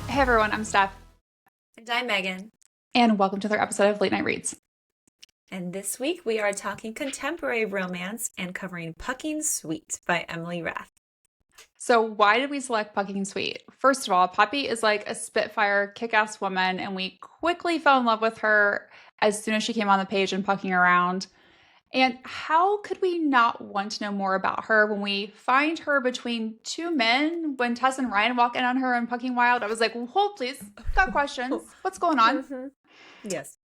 Hey everyone, I'm Steph, And I'm Megan. and welcome to another episode of Late Night Reads. And this week we are talking contemporary romance and covering Pucking Sweet by Emily Rath. So, why did we select Pucking Sweet? First of all, Poppy is like a spitfire, kick-ass woman, and we quickly fell in love with her as soon as she came on the page and pucking around. And how could we not want to know more about her when we find her between two men when Tess and Ryan walk in on her and Pucking Wild? I was like, hold please, got questions. What's going on? Mm-hmm. Yes.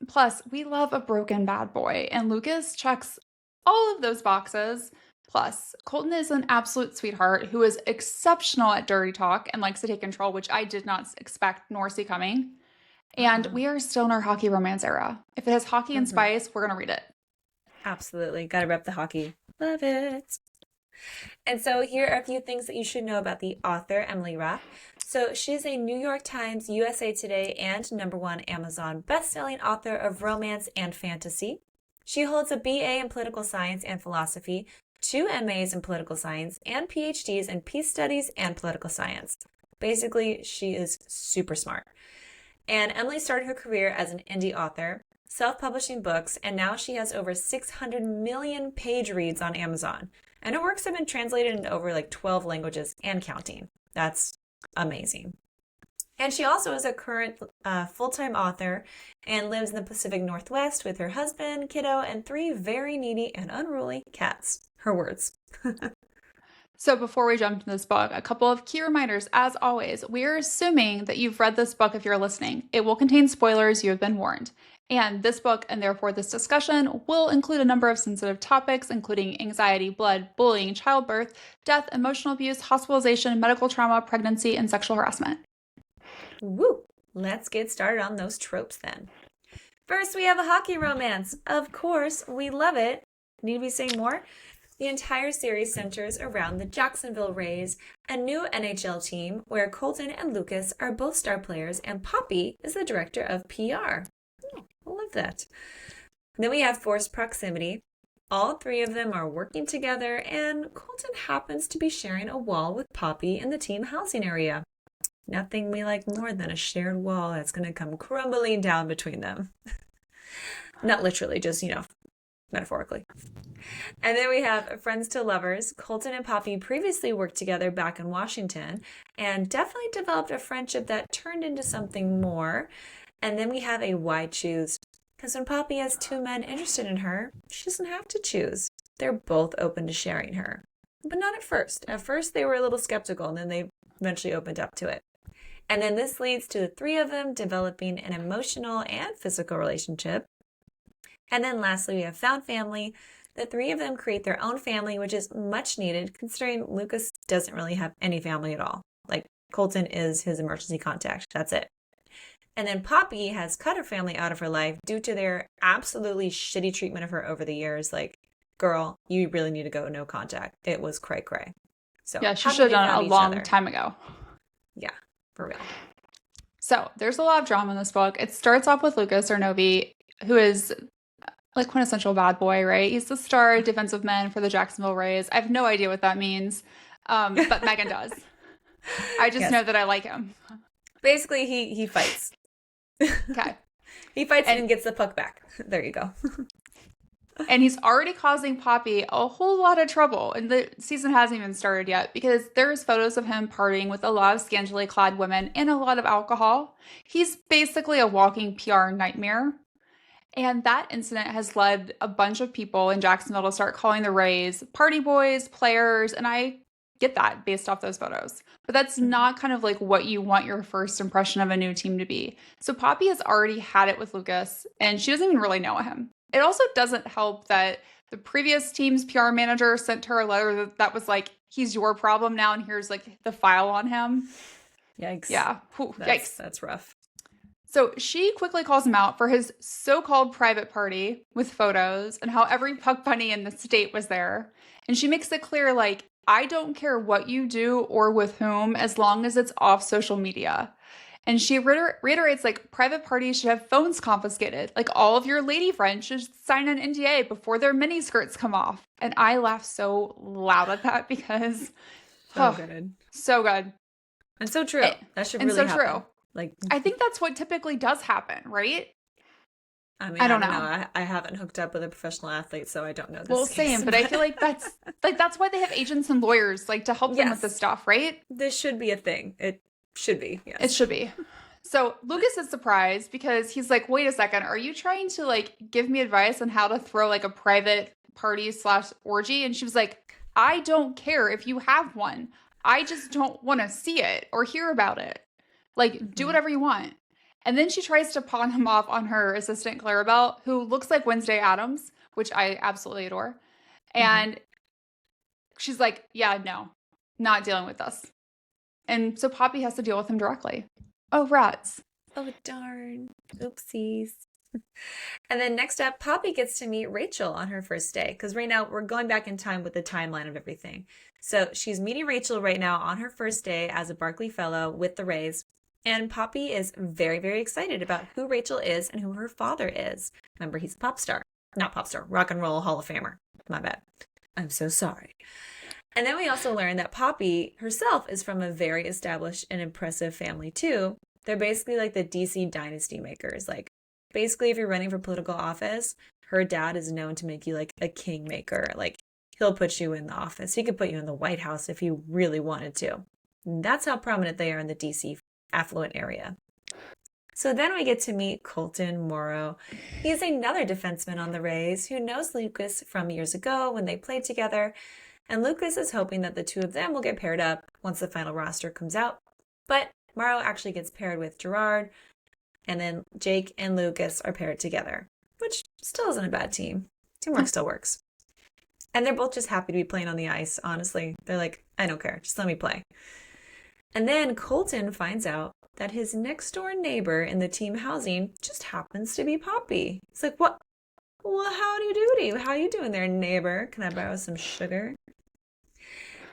Plus, we love a broken bad boy, and Lucas checks all of those boxes. Plus, Colton is an absolute sweetheart who is exceptional at dirty talk and likes to take control, which I did not expect nor see coming. And Uh-huh. we are still in our hockey romance era. If it has hockey and Mm-hmm. spice, we're going to read it. Absolutely. Gotta rep the hockey. Love it. And so here are a few things that you should know about the author, Emily Rath. So she's a New York Times, USA Today, and #1 Amazon bestselling author of romance and fantasy. She holds a BA in political science and philosophy, two MAs in political science, and PhDs in peace studies and political science. Basically, she is super smart. And Emily started her career as an indie author, self-publishing books, and now she has over 600 million page reads on Amazon. And her works have been translated into over 12 languages and counting. That's amazing. And she also is a current full-time author and lives in the Pacific Northwest with her husband, kiddo, and three very needy and unruly cats. Her words. So, before we jump into this book, a couple of key reminders. As always, we are assuming that you've read this book if you're listening. It will contain spoilers, you have been warned. And this book, and therefore this discussion, will include a number of sensitive topics, including anxiety, blood, bullying, childbirth, death, emotional abuse, hospitalization, medical trauma, pregnancy, and sexual harassment. Woo! Let's get started on those tropes then. First, we have a hockey romance. Of course, we love it. Need we say more? The entire series centers around the Jacksonville Rays, a new NHL team where Colton and Lucas are both star players and Poppy is the director of PR. Oh, I love that. Then we have forced proximity. All three of them are working together, and Colton happens to be sharing a wall with Poppy in the team housing area. Nothing we like more than a shared wall that's going to come crumbling down between them. Not literally, just, metaphorically. And then we have friends to lovers. Colton and Poppy previously worked together back in Washington and definitely developed a friendship that turned into something more. And then we have a why choose. Because when Poppy has two men interested in her, she doesn't have to choose. They're both open to sharing her. But not at first. At first, they were a little skeptical, and then they eventually opened up to it. And then this leads to the three of them developing an emotional and physical relationship. And then lastly, we have found family. The three of them create their own family, which is much needed considering Lucas doesn't really have any family at all. Colton is his emergency contact. That's it. And then Poppy has cut her family out of her life due to their absolutely shitty treatment of her over the years. Girl, you really need to go no contact. It was cray cray. So Yeah, she happy should they have done found it a each long other. time ago. Yeah, for real. So, there's a lot of drama in this book. It starts off with Lucas, or Novy, who is like quintessential bad boy, right? He's the star defensive man for the Jacksonville Rays. I have no idea what that means, but Megan does. I just Yes. know that I like him. Basically, he fights. Okay. He fights And and gets the puck back. There you go. and he's already causing Poppy a whole lot of trouble. And the season hasn't even started yet because there's photos of him partying with a lot of scantily clad women and a lot of alcohol. He's basically a walking PR nightmare. And that incident has led a bunch of people in Jacksonville to start calling the Rays party boys, players, and I get that based off those photos. But that's not kind of like what you want your first impression of a new team to be. So Poppy has already had it with Lucas, and she doesn't even really know him. It also doesn't help that the previous team's PR manager sent her a letter that was like, he's your problem now, and here's like the file on him. Yikes. Yeah. Whew, yikes. That's rough. So she quickly calls him out for his so-called private party with photos and how every puck bunny in the state was there. And she makes it clear, like, I don't care what you do or with whom, as long as it's off social media. And she reiterates, like, private parties should have phones confiscated. Like, all of your lady friends should sign an NDA before their mini skirts come off. And I laugh so loud at that because, So good. so good. And so true. That should And really so happen. true. Like, I think that's what typically does happen, right? I mean, I I don't don't know. know. I haven't hooked up with a professional athlete, so I don't know Well, this case. same, but I feel like that's why they have agents and lawyers like to help them with Yes, this stuff, right? this should be a thing. It should be, It yes. should be. So Lucas is surprised because he's like, wait a second, are you trying to like give me advice on how to throw like a private party slash orgy? And she was like, I don't care if you have one. I just don't want to see it or hear about it. Like, do Hmm. whatever you want. And then she tries to pawn him off on her assistant, Clarabelle, who looks like Wednesday Addams, which I absolutely adore. Hmm. And she's like, yeah, no, not dealing with this. And so Poppy has to deal with him directly. Oh, rats. Oh, darn. Oopsies. And then next up, Poppy gets to meet Rachel on her first day. Because right now we're going back in time with the timeline of everything. So she's meeting Rachel right now on her first day as a Barkley Fellow with the Rays. And Poppy is very, very excited about who Rachel is and who her father is. Remember, he's a pop star. Not pop star, rock and roll Hall of Famer. My bad. I'm so sorry. And then we also learn that Poppy herself is from a very established and impressive family too. They're basically like the DC dynasty makers. Like, basically, if you're running for political office, her dad is known to make you like a kingmaker. Like, he'll put you in the office. He could put you in the White House if he really wanted to. That's how prominent they are in the DC affluent area. So then we get to meet Colton Morrow. He's another defenseman on the Rays who knows Lucas from years ago when they played together. And Lucas is hoping that the two of them will get paired up once the final roster comes out. But Morrow actually gets paired with Gerard, and then Jake and Lucas are paired together, which still isn't a bad team. Teamwork still works. And they're both just happy to be playing on the ice, honestly. They're like, I don't care, just let me play. And then Colton finds out that his next door neighbor in the team housing just happens to be Poppy. It's like, what? Well, howdy doody. How you doing there, neighbor? Can I borrow some sugar?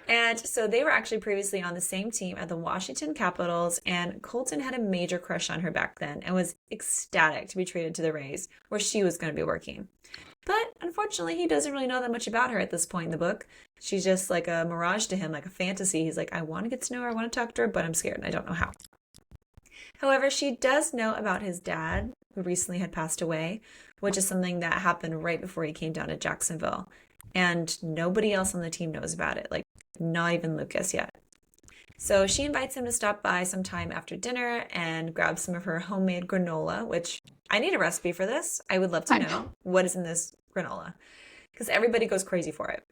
And so they were actually previously on the same team at the Washington Capitals, and Colton had a major crush on her back then and was ecstatic to be traded to the Rays, where she was going to be working. But unfortunately, he doesn't really know that much about her at this point in the book. She's just like a mirage to him, like a fantasy. He's like, I want to get to know her, I want to talk to her, but I'm scared and I don't know how. However, she does know about his dad, who recently had passed away, which is something that happened right before he came down to Jacksonville. And nobody else on the team knows about it, like not even Lucas yet. So she invites him to stop by sometime after dinner and grab some of her homemade granola, which I need a recipe for this. I would love to know what is in this granola, because everybody goes crazy for it.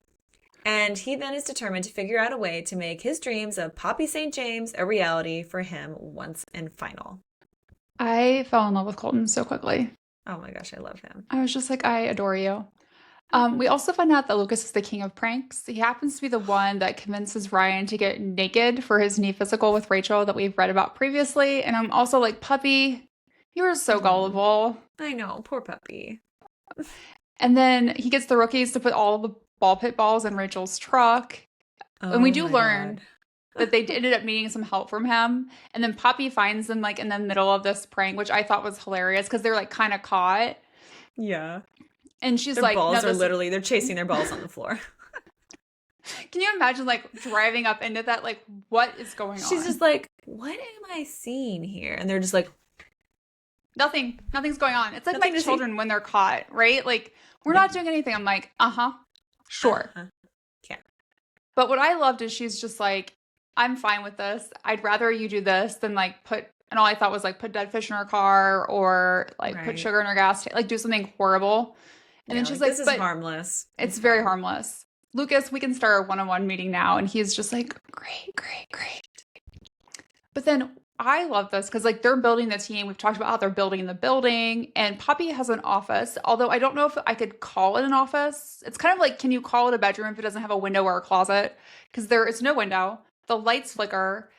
And he then is determined to figure out a way to make his dreams of Poppy St. James a reality for him once and final. I fell in love with Colton so quickly. Oh my gosh, I love him. I was just like, I adore you. We also find out that Lucas is the king of pranks. He happens to be the one that convinces Ryan to get naked for his knee physical with Rachel that we've read about previously. And I'm also like, puppy, you are so gullible. I know, poor puppy. And then he gets the rookies to put all the ball pit balls in Rachel's truck. And we do learn that they ended up needing some help from him. And then Poppy finds them like in the middle of this prank, which I thought was hilarious because they're like kind of caught. Yeah. And she's their like, balls no, are literally, they're chasing their balls on the floor. Can you imagine like driving up into that? Like, what is going on? She's just like, what am I seeing here? And they're just like, nothing's going on. It's like Nothing my to see. children when they're caught, right? Like, we're not doing anything. I'm like, sure. Okay. But what I loved is she's just like, I'm fine with this. I'd rather you do this than like and all I thought was like put dead fish in her car or like put Right. sugar in her gas, like do something horrible. And then she's like, this is but harmless. it's very harmless. Lucas, we can start a one-on-one meeting now. And he's just like, great. But then I love this because like they're building the team. We've talked about how they're building the building, and Poppy has an office. Although I don't know if I could call it an office. It's kind of like, can you call it a bedroom if it doesn't have a window or a closet? Because there is no window. The lights flicker.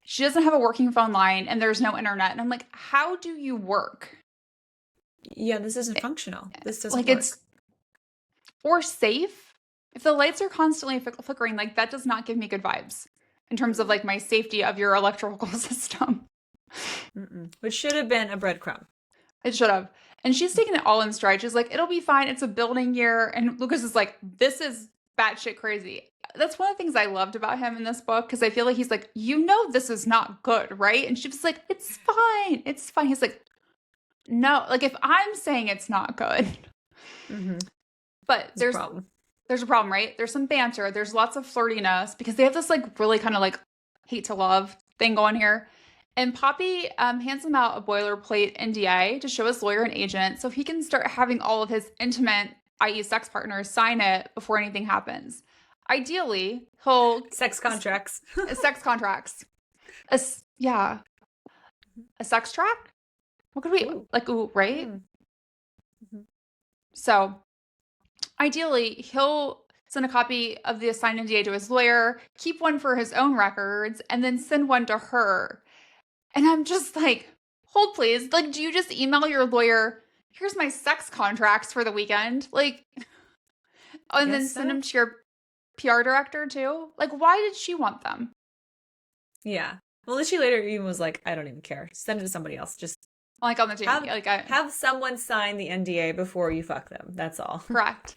She doesn't have a working phone line, and there's no internet. And I'm like, how do you work? Yeah, this isn't functional. This doesn't Like work. it's or safe. If the lights are constantly flickering, like that does not give me good vibes in terms of like my safety of your electrical system. Which should have been a breadcrumb. It should have. And she's taking it all in stride. She's like, it'll be fine. It's a building year. And Lucas is like, this is batshit crazy. that's one of the things I loved about him in this book because I feel like he's like, you know, this is not good, right? And she was like, it's fine. It's fine. He's like, no, like if I'm saying it's not good, but there's a problem, right? There's some banter. There's lots of flirtiness because they have this like really kind of like hate to love thing going here. And Poppy hands him out a boilerplate NDA to show his lawyer and agent so he can start having all of his intimate, i.e. sex partners, sign it before anything happens. Ideally, he'll... Sex contracts. Sex contracts. Yeah. A sex track? What could we... Ooh. Like, ooh, right? Mm-hmm. So, ideally, he'll send a copy of the assigned NDA to his lawyer, keep one for his own records, and then send one to her. And I'm just like, hold please. Like, do you just email your lawyer, here's my sex contracts for the weekend? Like, and then send them to your PR director too? Like, why did she want them? Yeah. Well, she later even was like, I don't even care. Send it to somebody else. Just like on the team. Have someone sign the NDA before you fuck them. That's all. Correct.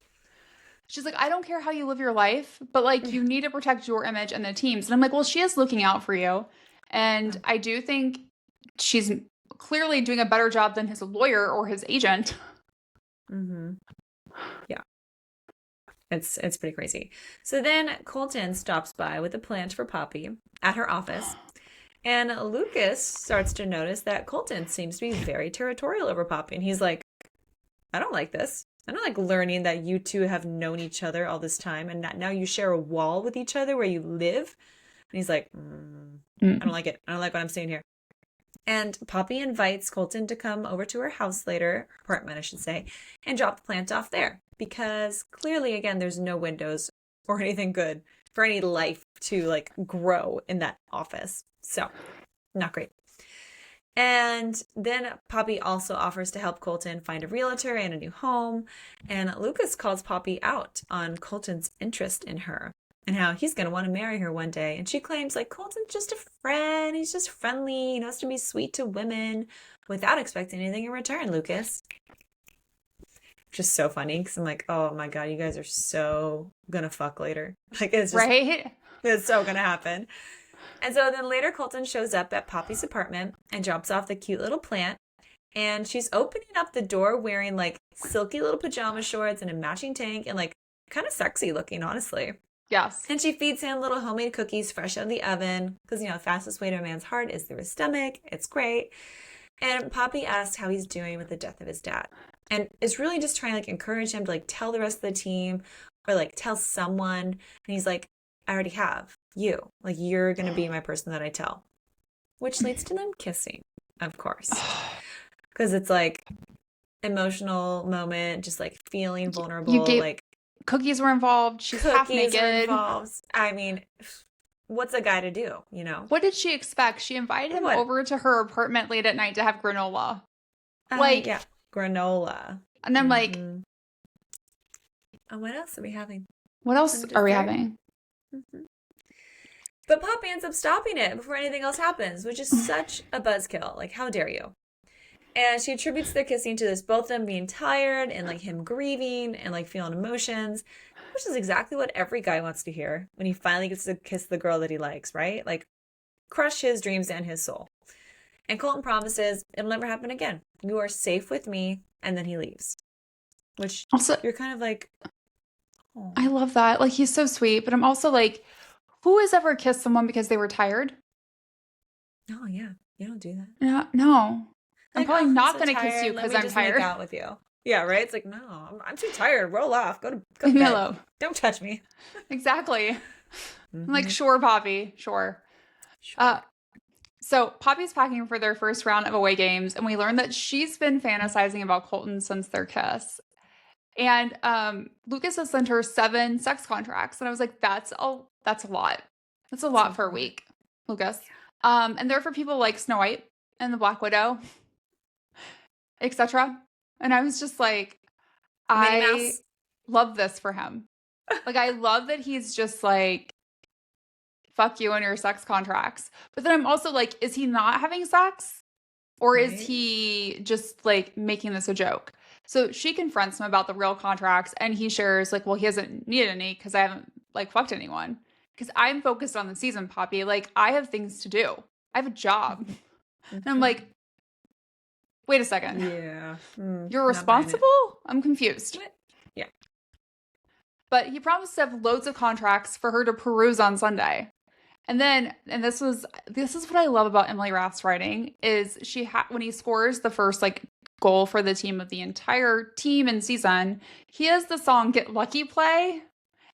She's like, I don't care how you live your life, but like you need to protect your image and the team's. And I'm like, well, she is looking out for you. And I do think she's clearly doing a better job than his lawyer or his agent. Yeah. It's pretty crazy. So then Colton stops by with a plant for Poppy at her office. And Lucas starts to notice that Colton seems to be very territorial over Poppy. And he's like, I don't like this. I don't like learning that you two have known each other all this time and now you share a wall with each other where you live. And he's like, I don't like it. I don't like what I'm seeing here. And Poppy invites Colton to come over to her house later, apartment I should say, and drop the plant off there. Because clearly, again, there's no windows or anything good for any life to like grow in that office. So, not great. And then Poppy also offers to help Colton find a realtor and a new home. And Lucas calls Poppy out on Colton's interest in her and how he's going to want to marry her one day. And she claims like Colton's just a friend. He's just friendly. He knows to be sweet to women without expecting anything in return, Lucas. Just so funny because I'm like, oh my God, you guys are so going to fuck later. Like it's just, right? It's so going to happen. And so then later Colton shows up at Poppy's apartment and drops off the cute little plant. And she's opening up the door wearing like silky little pajama shorts and a matching tank and like kind of sexy looking, honestly. Yes. And she feeds him little homemade cookies fresh out of the oven because, you know, the fastest way to a man's heart is through his stomach. It's great. And Poppy asks how he's doing with the death of his dad. And is really just trying to like encourage him to like tell the rest of the team or like tell someone. And he's like, I already have you. Like, you're going to be my person that I tell. Which leads to them kissing, of course. Because it's like emotional moment, just like feeling vulnerable. Like cookies were involved. She's half naked. I mean, what's a guy to do, you know? What did she expect? She invited him over to her apartment late at night to have granola. Yeah, granola. And I'm like, oh, what else are we having? What else are we having? But Poppy ends up stopping it before anything else happens, which is such a buzzkill. Like, how dare you? And she attributes their kissing to this, both them being tired and like him grieving and like feeling emotions, which is exactly what every guy wants to hear when he finally gets to kiss the girl that he likes, right? Like, crush his dreams and his soul. And Colton promises it'll never happen again. You are safe with me. And then he leaves. Which also, you're kind of like, oh. I love that. Like, he's so sweet. But I'm also like, who has ever kissed someone because they were tired? Oh, yeah. You don't do that. No. Like, I'm probably not going to kiss you because I'm tired. Make out with you. Yeah, right? It's like, no, I'm too tired. Roll off. Go to bed. Mellow. Don't touch me. Exactly. I'm like, sure, Poppy. Sure. So Poppy's packing for their first round of away games, and we learn that she's been fantasizing about Colton since their kiss. And Lucas has sent her 7 sex contracts, and I was like, that's a lot. That's a lot for a week, Lucas. And they're for people like Snow White and the Black Widow, etc. And I was just like, I love this for him. Like, I love that he's just like, fuck you and your sex contracts. But then I'm also like, is he not having sex? Or is he just like making this a joke? So she confronts him about the real contracts and he shares like, well, he hasn't needed any because I haven't like fucked anyone because I'm focused on the season, Poppy. Like I have things to do. I have a job. And I'm like, wait a second. Yeah. You're Not buying it. responsible? I'm confused. What? Yeah. But he promised to have loads of contracts for her to peruse on Sunday. And then, and this is what I love about Emily Rath's writing is when he scores the first like goal for the team of the entire team and season, he has the song Get Lucky play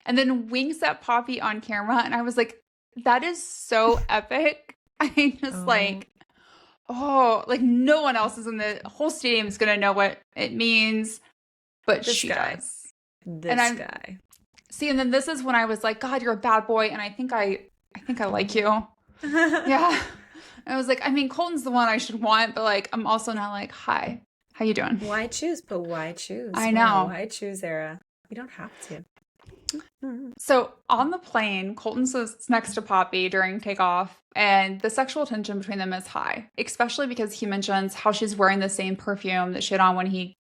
and then winks at Poppy on camera. And I was like, that is so epic. I just like, like no one else is in the whole stadium is going to know what it means, but she does. This guy. See, and then this is when I was like, God, you're a bad boy. And I think I like you. Yeah. I was like, I mean, Colton's the one I should want, but like, I'm also not like, hi, how you doing? Why choose? But why choose? I know. Why choose, Era? You don't have to. So on the plane, Colton sits next to Poppy during takeoff, and the sexual tension between them is high, especially because he mentions how she's wearing the same perfume that she had on when he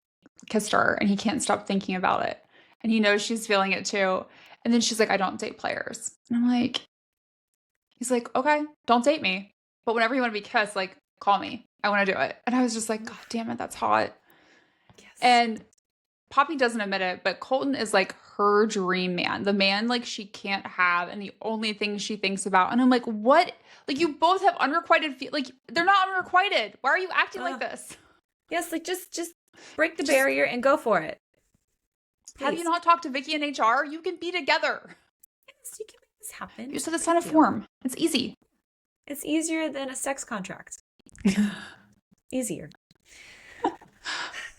kissed her, and he can't stop thinking about it. And he knows she's feeling it too. And then she's like, I don't date players. And I'm like, he's like, okay, don't date me. But whenever you want to be kissed, like, call me. I want to do it. And I was just like, God damn it, that's hot. Yes. And Poppy doesn't admit it, but Colton is like her dream man, the man like she can't have and the only thing she thinks about. And I'm like, what? Like, you both have unrequited, like, they're not unrequited. Why are you acting like this? Yes, like, just break the barrier and go for it. Please. Have you not talked to Vicky and HR? You can be together. Yes, you can make this happen. You said it's not a form. It's easy. It's easier than a sex contract. Easier.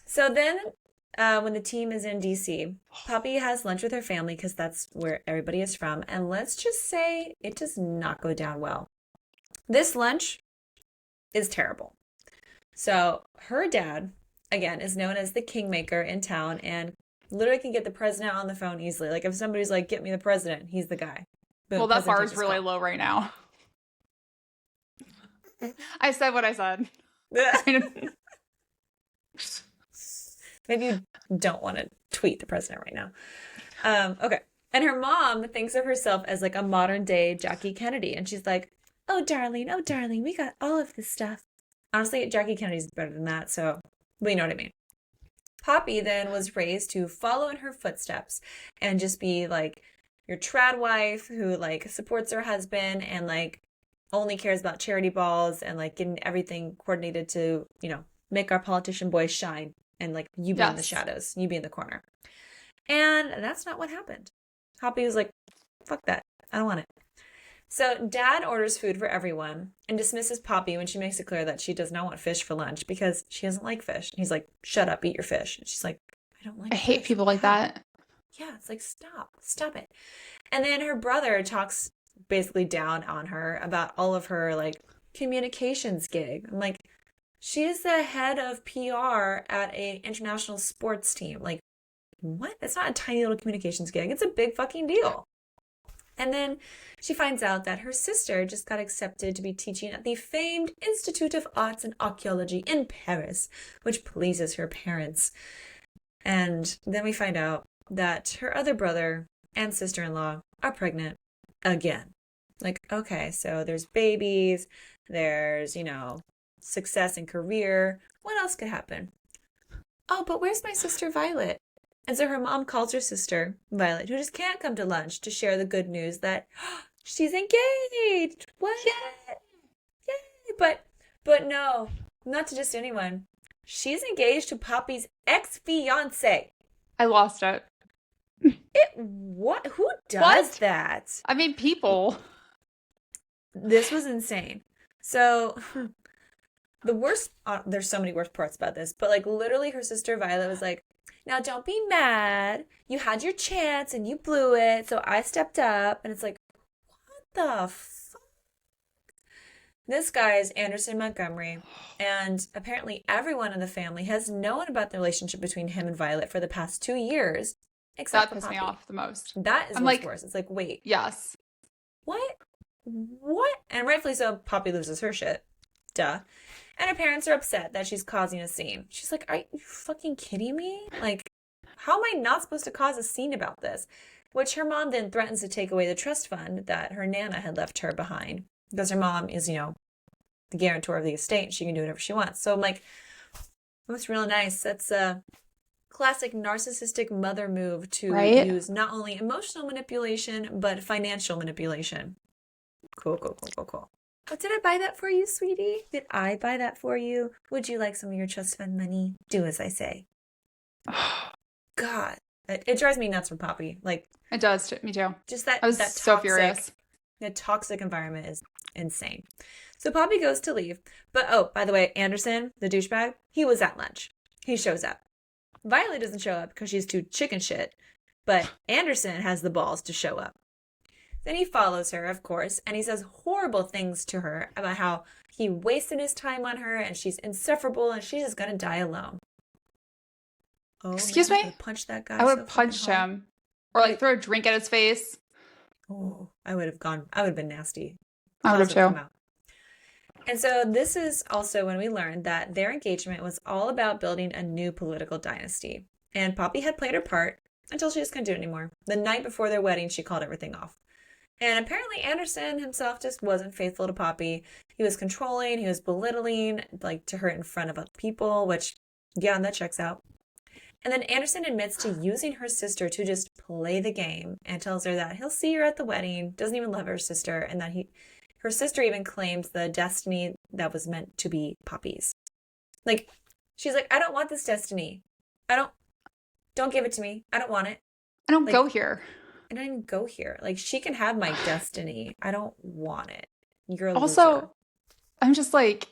So then, when the team is in DC, Poppy has lunch with her family because that's where everybody is from. And let's just say it does not go down well. This lunch is terrible. So her dad, again, is known as the kingmaker in town and literally can get the president on the phone easily. Like if somebody's like, get me the president, he's the guy. Boom, well, that bar is really low right now. I said what I said. Maybe you don't want to tweet the president right now. Okay. And her mom thinks of herself as like a modern day Jackie Kennedy. And she's like, oh, darling, we got all of this stuff. Honestly, Jackie Kennedy's better than that. So, well, you know what I mean. Poppy then was raised to follow in her footsteps and just be like your trad wife who like supports her husband and like only cares about charity balls and like getting everything coordinated to, you know, make our politician boys shine and like you be in the shadows, you be in the corner. And that's not what happened. Poppy was like, fuck that. I don't want it. So Dad orders food for everyone and dismisses Poppy when she makes it clear that she does not want fish for lunch because she doesn't like fish. And he's like, shut up, eat your fish. And she's like, I don't like fish. I hate people like that. Yeah, it's like, stop it. And then her brother talks basically down on her about all of her like communications gig. I'm like, she is the head of PR at a international sports team. Like, what? That's not a tiny little communications gig. It's a big fucking deal. And then she finds out that her sister just got accepted to be teaching at the famed Institute of Arts and Archaeology in Paris, which pleases her parents. And then we find out that her other brother and sister-in-law are pregnant again. Like, okay, so there's babies, there's, you know, success in career. What else could happen? Oh, but where's my sister Violet? And so her mom calls her sister, Violet, who just can't come to lunch to share the good news that she's engaged. What? Yay! But no, not to just anyone. She's engaged to Poppy's ex-fiance. I lost it. What? Who does that? I mean, people. This was insane. So the worst, there's so many worst parts about this, but like literally her sister Violet was like, now don't be mad. You had your chance and you blew it. So I stepped up. And it's like, what the fuck? This guy is Anderson Montgomery. And apparently everyone in the family has known about the relationship between him and Violet for the past 2 years. Except that pissed Poppy. Me off the most. That is what's like, worse. It's like, wait. Yes. What? And rightfully so, Poppy loses her shit. Duh. And her parents are upset that she's causing a scene. She's like, are you fucking kidding me? Like, how am I not supposed to cause a scene about this? which her mom then threatens to take away the trust fund that her Nana had left her behind. Because her mom is, the guarantor of the estate and she can do whatever she wants. So I'm like, that's real nice. That's a classic narcissistic mother move to use not only emotional manipulation, but financial manipulation. Cool. Oh, did I buy that for you, sweetie? Did I buy that for you? Would you like some of your trust fund money? Do as I say. God, it drives me nuts for Poppy. Like, it does. Me too. Just that I was that so toxic, furious. The toxic environment is insane. So Poppy goes to leave. But, oh, by the way, Anderson, the douchebag, he was at lunch. He shows up. Violet doesn't show up because she's too chicken shit. But Anderson has the balls to show up. Then he follows her, of course, and he says horrible things to her about how he wasted his time on her and she's insufferable and she's just going to die alone. Oh, excuse man, me? I would punch that guy. I would have punched him. Or like throw a drink at his face. Oh, I would have been nasty. I would have too. And so this is also when we learned that their engagement was all about building a new political dynasty. And Poppy had played her part until she just couldn't do it anymore. The night before their wedding, she called everything off. And apparently Anderson himself just wasn't faithful to Poppy. He was controlling, he was belittling, like to her in front of other people, which, yeah, that checks out. And then Anderson admits to using her sister to just play the game and tells her that he'll see her at the wedding, doesn't even love her sister, and that her sister even claims the destiny that was meant to be Poppy's. Like, she's like, I don't want this destiny. Don't give it to me. I don't want it. I don't go here. I don't even go here. Like, she can have my destiny. I don't want it. You're a also, loser. I'm just like,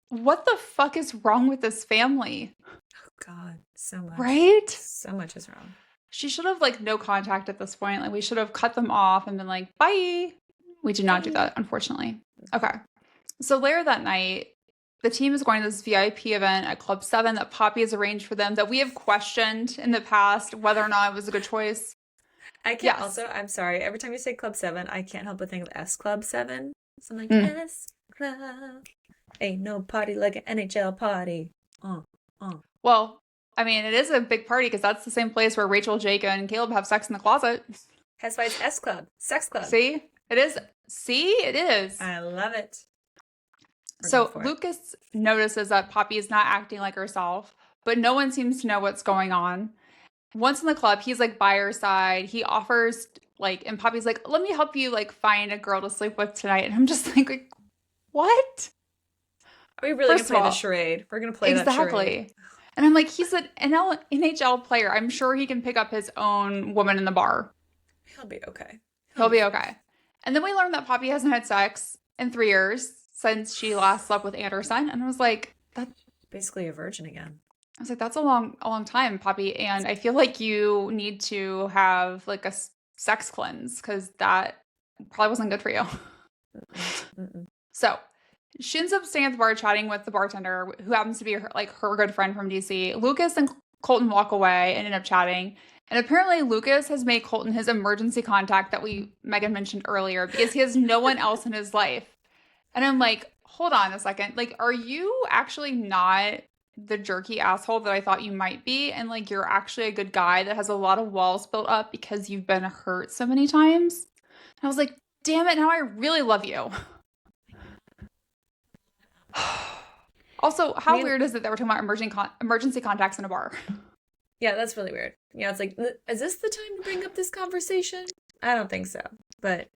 what the fuck is wrong with this family? Oh, God. So much. Right? So much is wrong. She should have, like, no contact at this point. Like, we should have cut them off and been like, bye. We did not do that, unfortunately. Okay. So later that night, the team is going to this VIP event at Club 7 that Poppy has arranged for them that we have questioned in the past whether or not it was a good choice. I can't also, I'm sorry, every time you say Club 7, I can't help but think of S Club 7. So I'm like, S Club. Ain't no party like an NHL party. Well, I mean, it is a big party because that's the same place where Rachel, Jake, and Caleb have sex in the closet. That's why it's S Club. Sex Club. See? It is. See? It is. I love it. So Lucas notices that Poppy is not acting like herself, but no one seems to know what's going on. Once in the club, he's like by her side. He offers like, and Poppy's like, let me help you like find a girl to sleep with tonight. And I'm just like what? Are we really going to play the charade? We're going to play that charade. Exactly. And I'm like, he's an NHL player. I'm sure he can pick up his own woman in the bar. He'll be okay. He'll be okay. And then we learned that Poppy hasn't had sex in 3 years since she last slept with Anderson. And I was like, that's basically a virgin again. I was like, that's a long time, Poppy. And I feel like you need to have like a sex cleanse because that probably wasn't good for you. So she ends up staying at the bar chatting with the bartender who happens to be her good friend from DC. Lucas and Colton walk away and end up chatting. And apparently Lucas has made Colton his emergency contact that Megan mentioned earlier because he has no one else in his life. And I'm like, hold on a second. Like, are you actually not the jerky asshole that I thought you might be? And like, you're actually a good guy that has a lot of walls built up because you've been hurt so many times. And I was like, damn it. Now I really love you. Also, how weird is it that we're talking about emergency contacts in a bar? Yeah, that's really weird. Yeah, it's like, is this the time to bring up this conversation? I don't think so. But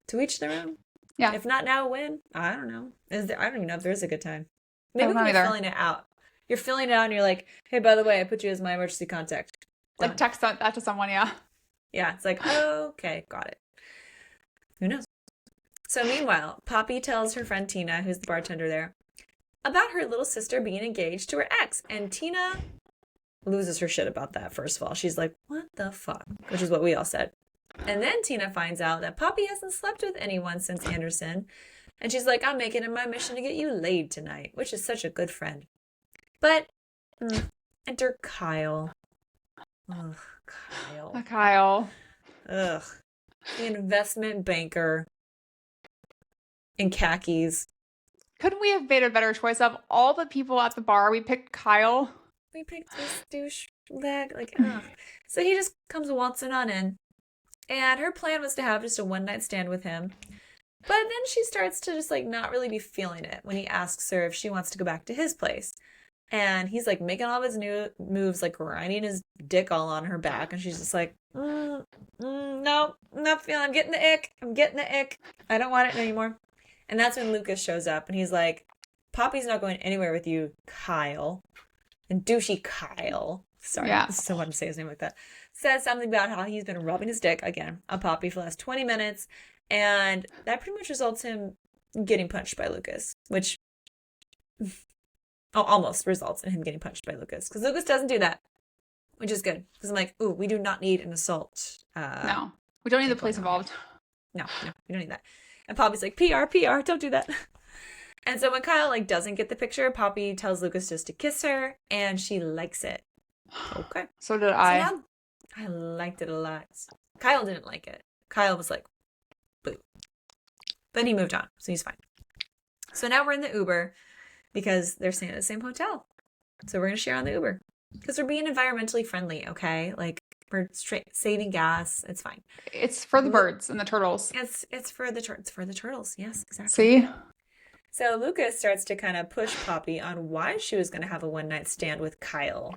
to each their own. Yeah. If not now, when? I don't know. I don't even know if there's a good time. Maybe when you're filling it out. You're filling it out and you're like, hey, by the way, I put you as my emergency contact. Done. Like text that to someone, yeah. Yeah, it's like, okay, got it. Who knows? So meanwhile, Poppy tells her friend Tina, who's the bartender there, about her little sister being engaged to her ex. And Tina loses her shit about that, first of all. She's like, what the fuck? Which is what we all said. And then Tina finds out that Poppy hasn't slept with anyone since Anderson. And she's like, I'm making it my mission to get you laid tonight, which is such a good friend. But enter Kyle. Ugh, Kyle. Kyle. Ugh. The investment banker in khakis. Couldn't we have made a better choice? Of all the people at the bar, we picked Kyle. We picked this douchebag. Like, ugh. So he just comes waltzing on in. And her plan was to have just a one night stand with him. But then she starts to just like not really be feeling it when he asks her if she wants to go back to his place. And he's like making all of his new moves, like grinding his dick all on her back. And she's just like, no, I'm not feeling, I'm getting the ick. I'm getting the ick. I don't want it anymore. And that's when Lucas shows up and he's like, Poppy's not going anywhere with you, Kyle. And douchey Kyle, sorry, Yeah. I still want to say his name like that, says something about how he's been rubbing his dick, again, on Poppy for the last 20 minutes. And that pretty much results in him getting punched by Lucas, which almost results in him getting punched by Lucas. Because Lucas doesn't do that, which is good. Because I'm like, ooh, we do not need an assault. No, we don't need the police involved. No, we don't need that. And Poppy's like, PR, don't do that. And so when Kyle like doesn't get the picture, Poppy tells Lucas just to kiss her, and she likes it. Okay. So did I. So now, I liked it a lot. Kyle didn't like it. Kyle was like, boo. Then he moved on, so he's fine. So now we're in the Uber because they're staying at the same hotel. So we're going to share on the Uber because we're being environmentally friendly, okay? Like, we're saving gas. It's fine. It's for the birds and the turtles. It's for the turtles. Yes, exactly. See? So Lucas starts to kind of push Poppy on why she was going to have a one-night stand with Kyle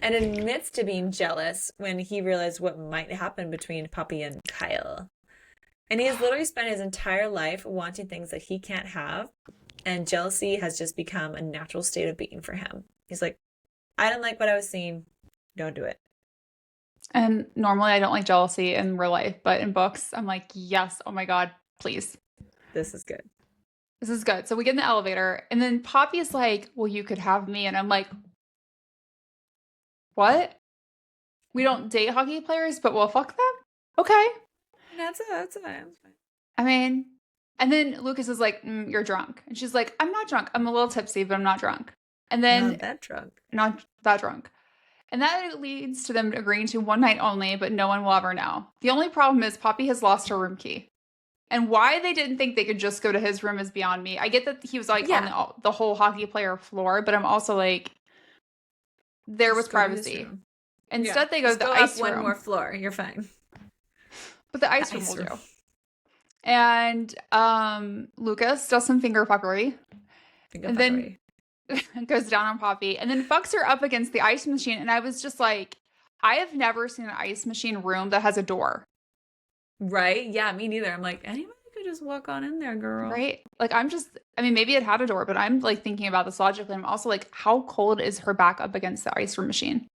and admits to being jealous when he realized what might happen between Poppy and Kyle. And he has literally spent his entire life wanting things that he can't have, and jealousy has just become a natural state of being for him. He's like, I didn't like what I was seeing. Don't do it. And normally I don't like jealousy in real life, but in books, I'm like, yes, oh my God, please. This is good. This is good. So we get in the elevator, and then Poppy's like, well, you could have me. And I'm like, what? We don't date hockey players, but we'll fuck them? Okay. That's fine. I mean, and then Lucas is like, you're drunk. And she's like, I'm not drunk. I'm a little tipsy, but I'm not drunk. And then Not that drunk. Not that drunk. And that leads to them agreeing to one night only, but no one will ever know. The only problem is Poppy has lost her room key. And why they didn't think they could just go to his room is beyond me. I get that he was like on the whole hockey player floor, but I'm also like, there was privacy. Instead, they go to the ice room. One more floor. You're fine. But the ice room will do. And Lucas does some finger fuckery. And then goes down on Poppy. And then fucks her up against the ice machine. And I was just like, I have never seen an ice machine room that has a door. Right? Yeah, me neither. I'm like, anybody could just walk on in there, girl. Right? Like, maybe it had a door, but I'm like thinking about this logically. I'm also like, how cold is her back up against the ice room machine?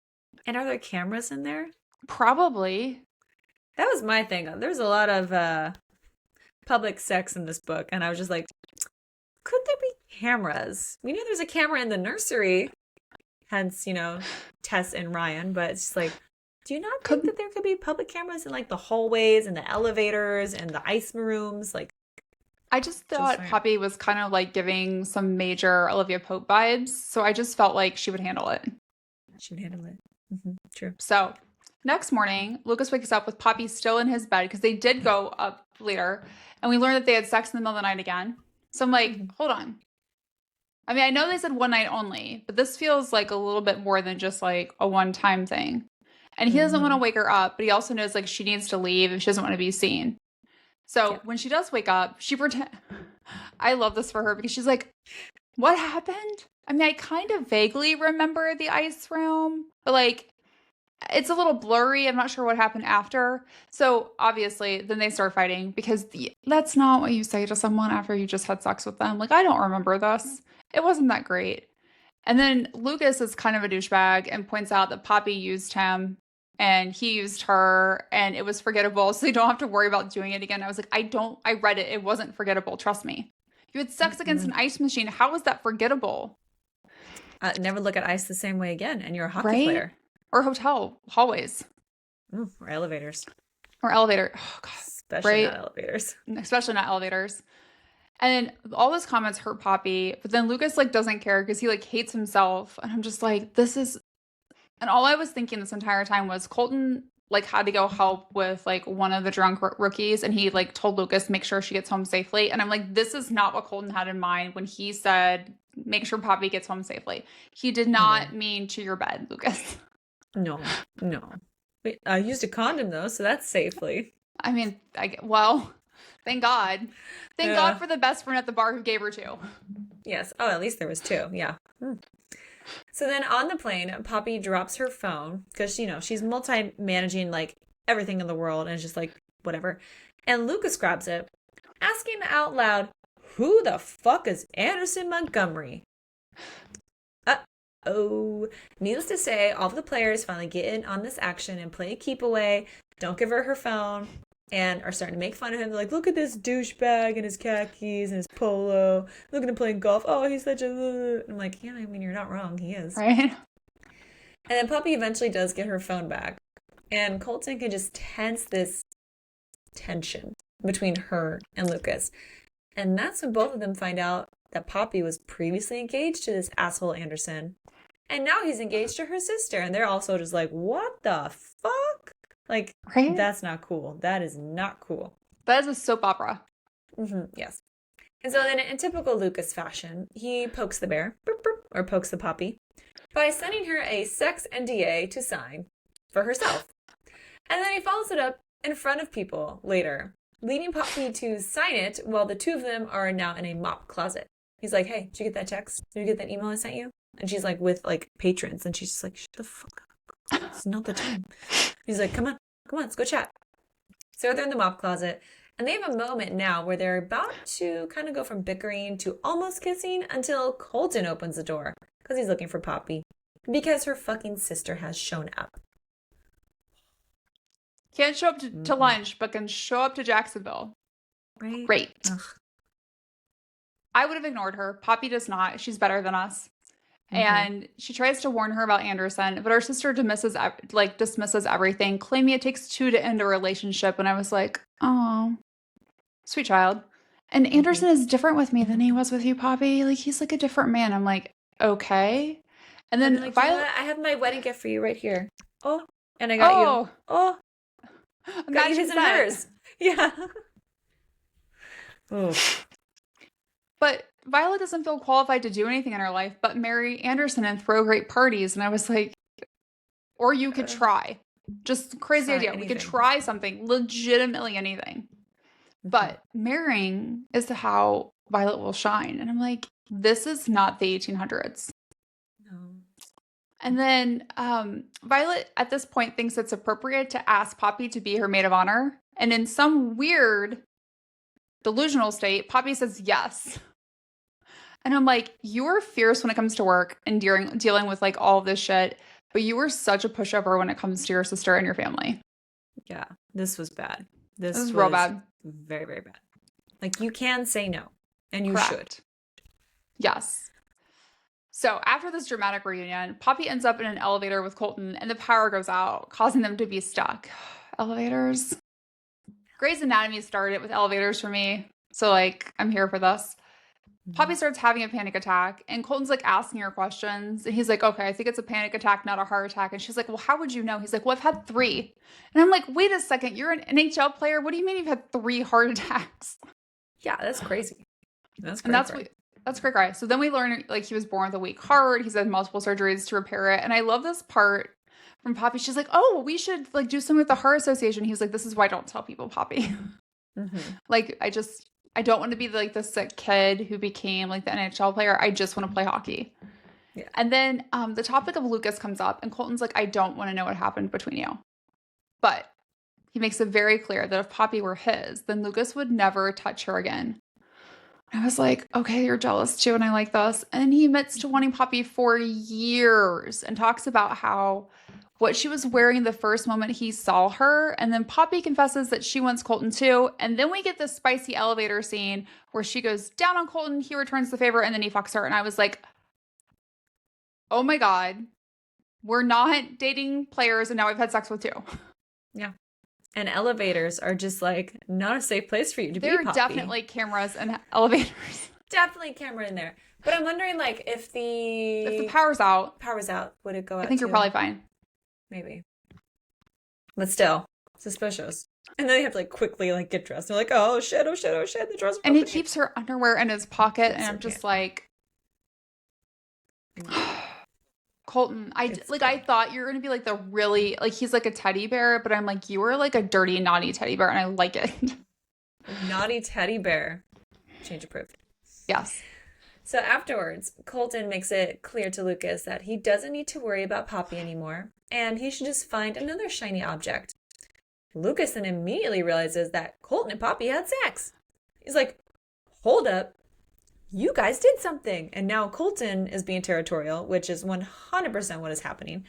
And are there cameras in there? Probably. That was my thing. There's a lot of public sex in this book, and I was just like, could there be cameras? We know there's a camera in the nursery, hence, Tess and Ryan, but it's just like, do you not think that there could be public cameras in like the hallways and the elevators and the ice rooms? Like, I just thought Poppy was kind of like giving some major Olivia Pope vibes, so I just felt like she would handle it. She would handle it. Mm-hmm. True. So next morning, Lucas wakes up with Poppy still in his bed because they did go up later, and we learned that they had sex in the middle of the night again. So I'm like, hold on. I mean, I know they said one night only, but this feels like a little bit more than just like a one-time thing. And he doesn't want to wake her up, but he also knows like she needs to leave if she doesn't want to be seen. So when she does wake up, I love this for her because she's like, what happened? I mean, I kind of vaguely remember the ice room, but like, it's a little blurry. I'm not sure what happened after. So obviously then they start fighting because that's not what you say to someone after you just had sex with them. Like, I don't remember this. It wasn't that great. And then Lucas is kind of a douchebag and points out that Poppy used him and he used her and it was forgettable. So you don't have to worry about doing it again. I was like, I read it. It wasn't forgettable. Trust me. You had sex against an ice machine. How was that forgettable? Never look at ice the same way again. And you're a hockey player. Or hotel hallways. Or elevators. Or elevator. Oh, God. Especially not elevators. Especially not elevators. And then all those comments hurt Poppy. But then Lucas like doesn't care because he like hates himself. And I'm just like, this is... And all I was thinking this entire time was Colton like had to go help with like one of the drunk rookies. And he like told Lucas, make sure she gets home safely. And I'm like, this is not what Colton had in mind when he said, make sure Poppy gets home safely. He did not mean to your bed, Lucas. No. Wait, I used a condom though, so that's safely. I mean, well, thank God. Thank God for the best friend at the bar who gave her two. Yes. Oh, at least there was two. Yeah. So then on the plane, Poppy drops her phone because, she's multi-managing like everything in the world and it's just like, whatever. And Lucas grabs it, asking out loud, who the fuck is Anderson Montgomery? Uh-oh. Needless to say, all of the players finally get in on this action and play a keep away, don't give her phone, and are starting to make fun of him. They're like, look at this douchebag and his khakis and his polo. Look at him playing golf. Oh, he's such a... I'm like, yeah, I mean, you're not wrong. He is. Right? And then Poppy eventually does get her phone back. And Colton can just tense this tension between her and Lucas. And that's when both of them find out that Poppy was previously engaged to this asshole Anderson. And now he's engaged to her sister. And they're also just like, what the fuck? Like, right? That's not cool. That is not cool. That is a soap opera. Yes. And so then in typical Lucas fashion, he pokes the bear, or pokes the Poppy, by sending her a sex NDA to sign for herself. And then he follows it up in front of people later, leading Poppy to sign it while the two of them are now in a mop closet. He's like, hey, did you get that text? Did you get that email I sent you? And she's like with like patrons, and she's just like, shut the fuck up. It's not the time. He's like, come on, let's go chat. So they're in the mop closet, and they have a moment now where they're about to kind of go from bickering to almost kissing until Colton opens the door because he's looking for Poppy because her fucking sister has shown up. Can't show up to lunch, but can show up to Jacksonville. Right? Great. Ugh. I would have ignored her. Poppy does not. She's better than us. And she tries to warn her about Anderson, but her sister dismisses everything, claiming it takes two to end a relationship. And I was like, oh, sweet child. And Anderson is different with me than he was with you, Poppy. Like, he's like a different man. I'm like, okay. And then like, Violet, I have my wedding gift for you right here. Oh, and I got you. Oh, got you his and hers. Yeah. Oh. But Violet doesn't feel qualified to do anything in her life but marry Anderson and throw great parties. And I was like, or you could try. Just crazy idea. Anything. We could try something, legitimately anything. But marrying is how Violet will shine. And I'm like, this is not the 1800s. No. And then Violet at this point thinks it's appropriate to ask Poppy to be her maid of honor. And in some weird delusional state, Poppy says yes. And I'm like, you are fierce when it comes to work and dealing with like all of this shit, but you were such a pushover when it comes to your sister and your family. Yeah, this was bad. This was real bad. Very, very bad. Like, you can say no, and you should. Yes. So after this dramatic reunion, Poppy ends up in an elevator with Colton, and the power goes out, causing them to be stuck. Elevators. Grey's Anatomy started with elevators for me, so like, I'm here for this. Poppy starts having a panic attack, and Colton's like asking her questions, and he's like, okay, I think it's a panic attack, not a heart attack. And she's like, well, how would you know? He's like, well, I've had 3. And I'm like, wait a second, you're an NHL player? What do you mean you've had 3 heart attacks? Yeah, that's crazy. That's cray cray. So then we learn like he was born with a weak heart. He's had multiple surgeries to repair it. And I love this part from Poppy. She's like, oh, we should like do something with the Heart Association. He's like, this is why I don't tell people, Poppy. Like, I don't want to be like the sick kid who became like the NHL player. I just want to play hockey. Yeah. And then the topic of Lucas comes up, and Colton's like, I don't want to know what happened between you. But he makes it very clear that if Poppy were his, then Lucas would never touch her again. I was like, okay, you're jealous too, and I like this. And he admits to wanting Poppy for years and talks about how what she was wearing the first moment he saw her. And then Poppy confesses that she wants Colton too. And then we get this spicy elevator scene where she goes down on Colton, he returns the favor, and then he fucks her. And I was like, oh my God, we're not dating players, and now we've had sex with 2. Yeah. And elevators are just like not a safe place for you to be, Poppy. There are definitely cameras in elevators. Definitely camera in there. But I'm wondering, like, if the power's out, would it go out? I think you're probably fine. Maybe. But still, suspicious. And then they have to like quickly like get dressed. They're like, oh shit, the drawers are and he keeps her underwear in his pocket, and I'm just like, Colton, It's like good. I thought you were gonna be like the really like he's like a teddy bear, but I'm like you were like a dirty, naughty teddy bear, and I like it. Naughty teddy bear. Change approved. Yes. So afterwards, Colton makes it clear to Lucas that he doesn't need to worry about Poppy anymore, and he should just find another shiny object. Lucas then immediately realizes that Colton and Poppy had sex. He's like, hold up, you guys did something. And now Colton is being territorial, which is 100% what is happening.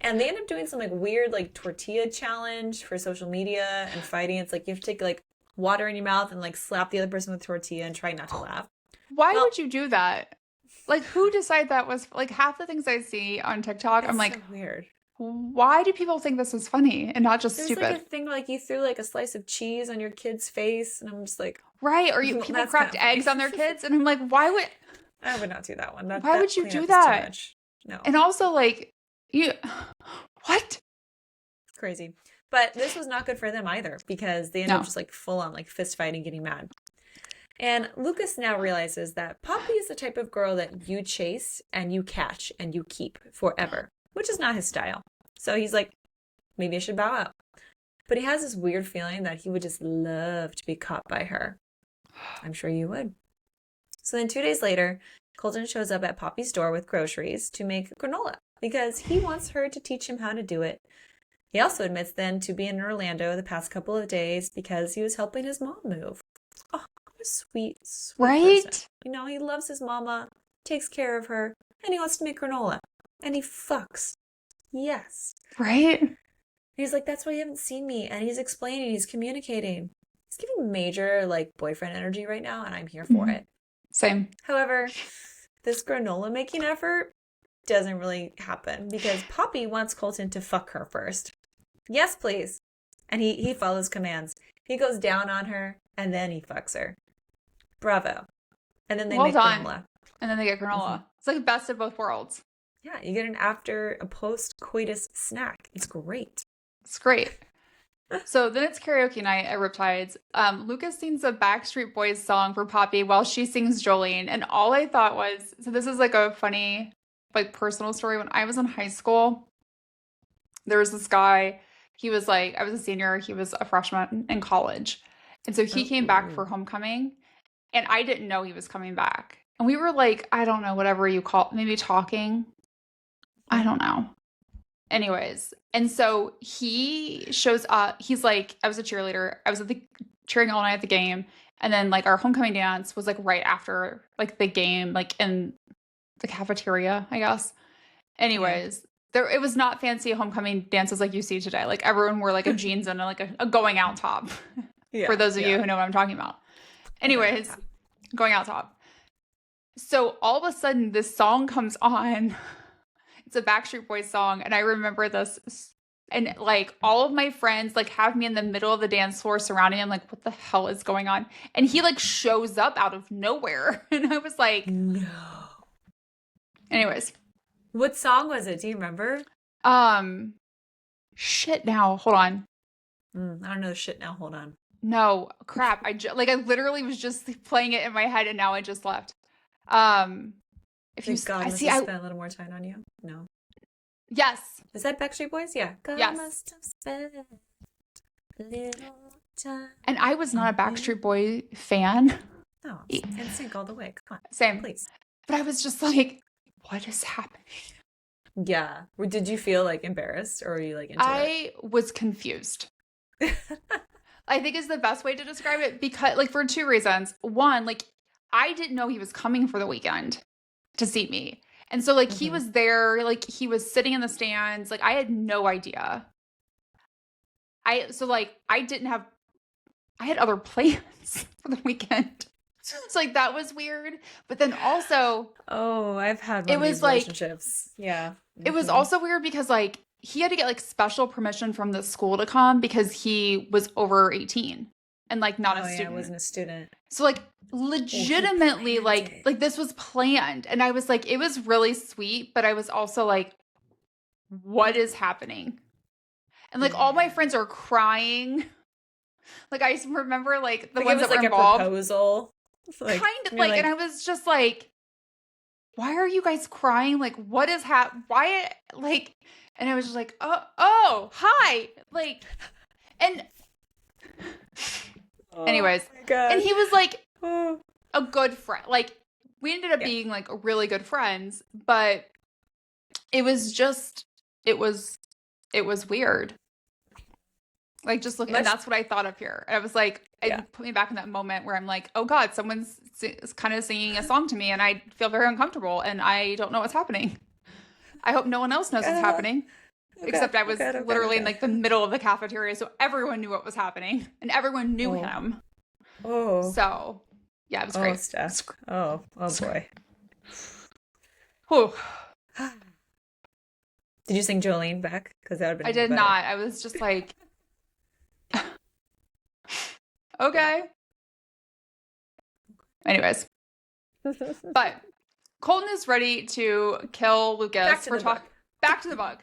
And they end up doing some like weird like tortilla challenge for social media and fighting. It's like you have to take like water in your mouth and like slap the other person with tortilla and try not to laugh. Why Well, would you do that? Like, who decided that was like half the things I see on TikTok? I'm it's like, so weird. why do people think this is funny and not just There's stupid? like a thing where like you threw like a slice of cheese on your kid's face, and I'm just like, Right? Or well, people that's cracked kind of eggs funny. on their kids, and I'm like, why would I would not do that one. why would you cleanup do is too that? much. No, And also like you what? crazy. But this was not good for them either because they ended No. up just like full on like fist fighting, getting mad. And Lucas now realizes that Poppy is the type of girl that you chase and you catch and you keep forever, which is not his style. So he's like, maybe I should bow out. But he has this weird feeling that he would just love to be caught by her. I'm sure you would. So then 2 days later, Colton shows up at Poppy's door with groceries to make granola because he wants her to teach him how to do it. He also admits then to being in Orlando the past couple of days because he was helping his mom move. Oh, what a sweet, sweet Right? person. You know, he loves his mama, takes care of her, and he wants to make granola. And he fucks. Yes. Right? He's like, that's why you haven't seen me. And he's explaining, he's communicating. He's giving major, like, boyfriend energy right now, and I'm here for it. Same. However, this granola making effort doesn't really happen because Poppy wants Colton to fuck her first. Yes, please. And he follows commands. He goes down on her, and then he fucks her. Bravo. And then they Well make done. granola. And then they get granola. It's like best of both worlds. Yeah, you get an after a post-coitus snack. It's great. It's great. So then it's karaoke night at Riptides. Lucas sings a Backstreet Boys song for Poppy while she sings Jolene. And all I thought was, so this is like a funny, like personal story. When I was in high school, there was this guy, he was like, I was a senior, he was a freshman in college. And so he came back for homecoming and I didn't know he was coming back. And we were like, I don't know, whatever you call, maybe talking. I don't know. Anyways, and so he shows up. He's like, I was a cheerleader. I was at the cheering all night at the game. And then like our homecoming dance was like right after like the game, like in the cafeteria, I guess. Anyways, there it was not fancy homecoming dances like you see today. Like everyone wore like a jeans and like a going out top. For those of you who know what I'm talking about. Anyways, going out top. So all of a sudden this song comes on. It's a Backstreet Boys song, and I remember this, and like all of my friends like have me in the middle of the dance floor surrounding him, like what the hell is going on? And he like shows up out of nowhere, and I was like, no. Anyways, What song was it? Do you remember? Shit. Now, hold on. I don't know the shit now. Hold on. No, crap. I literally was just playing it in my head, and now I just left. If you God I must see, have spent a little more time on you. No. Yes. Is that Backstreet Boys? Yeah. God Yes. must have spent a little time. And I was not a Backstreet Boy fan. No, NSYNC all the way. Come on. Same. Please. But I was just like, what is happening? Yeah. Did you feel like embarrassed or were you like into it? I was confused. I think is the best way to describe it because like for two reasons. One, like I didn't know he was coming for the weekend to see me. And so like he was there, like he was sitting in the stands, like I had no idea. I had other plans for the weekend. So like that was weird. But then also I've had one it of was these like relationships. Yeah. It was also weird because like he had to get like special permission from the school to come because he was over 18 and like not a student. Yeah, I wasn't a student. So like legitimately like this was planned. And I was like, it was really sweet, but I was also like, what is happening? And like all my friends are crying. Like I remember like the ones it was that were like involved. a proposal. Kind of like, and I was just like, why are you guys crying? Like, what is why, like, and I was just like, oh, hi. Like, and anyways, my God. and he was like Oh. a good friend. Like, we ended up being like really good friends, but it was just, it was weird. Like, just looking, and that's what I thought of here. And I was like, it put me back in that moment where I'm like, oh God, someone's kind of singing a song to me and I feel very uncomfortable and I don't know what's happening. I hope no one else knows what's happening. Except I was literally in like the middle of the cafeteria, so everyone knew what was happening and everyone knew him. Oh. So, yeah, it was great. Steph. Oh boy. Whew. Did you sing Jolene back? Because that would have been I did better. not. I was just like, okay. Anyways. But Colton is ready to kill Lucas back to the bug.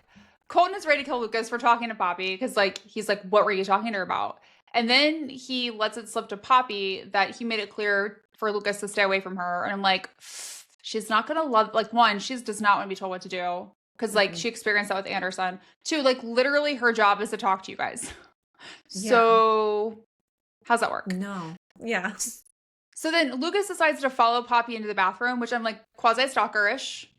Colton is ready to kill Lucas for talking to Poppy because, like, he's like, what were you talking to her about? And then he lets it slip to Poppy that he made it clear for Lucas to stay away from her. And I'm like, she's not going to love, like, one, she does not want to be told what to do because, like, she experienced that with Anderson. Two, like, literally her job is to talk to you guys. So how's that work? No. Yeah. So then Lucas decides to follow Poppy into the bathroom, which I'm like quasi-stalker-ish.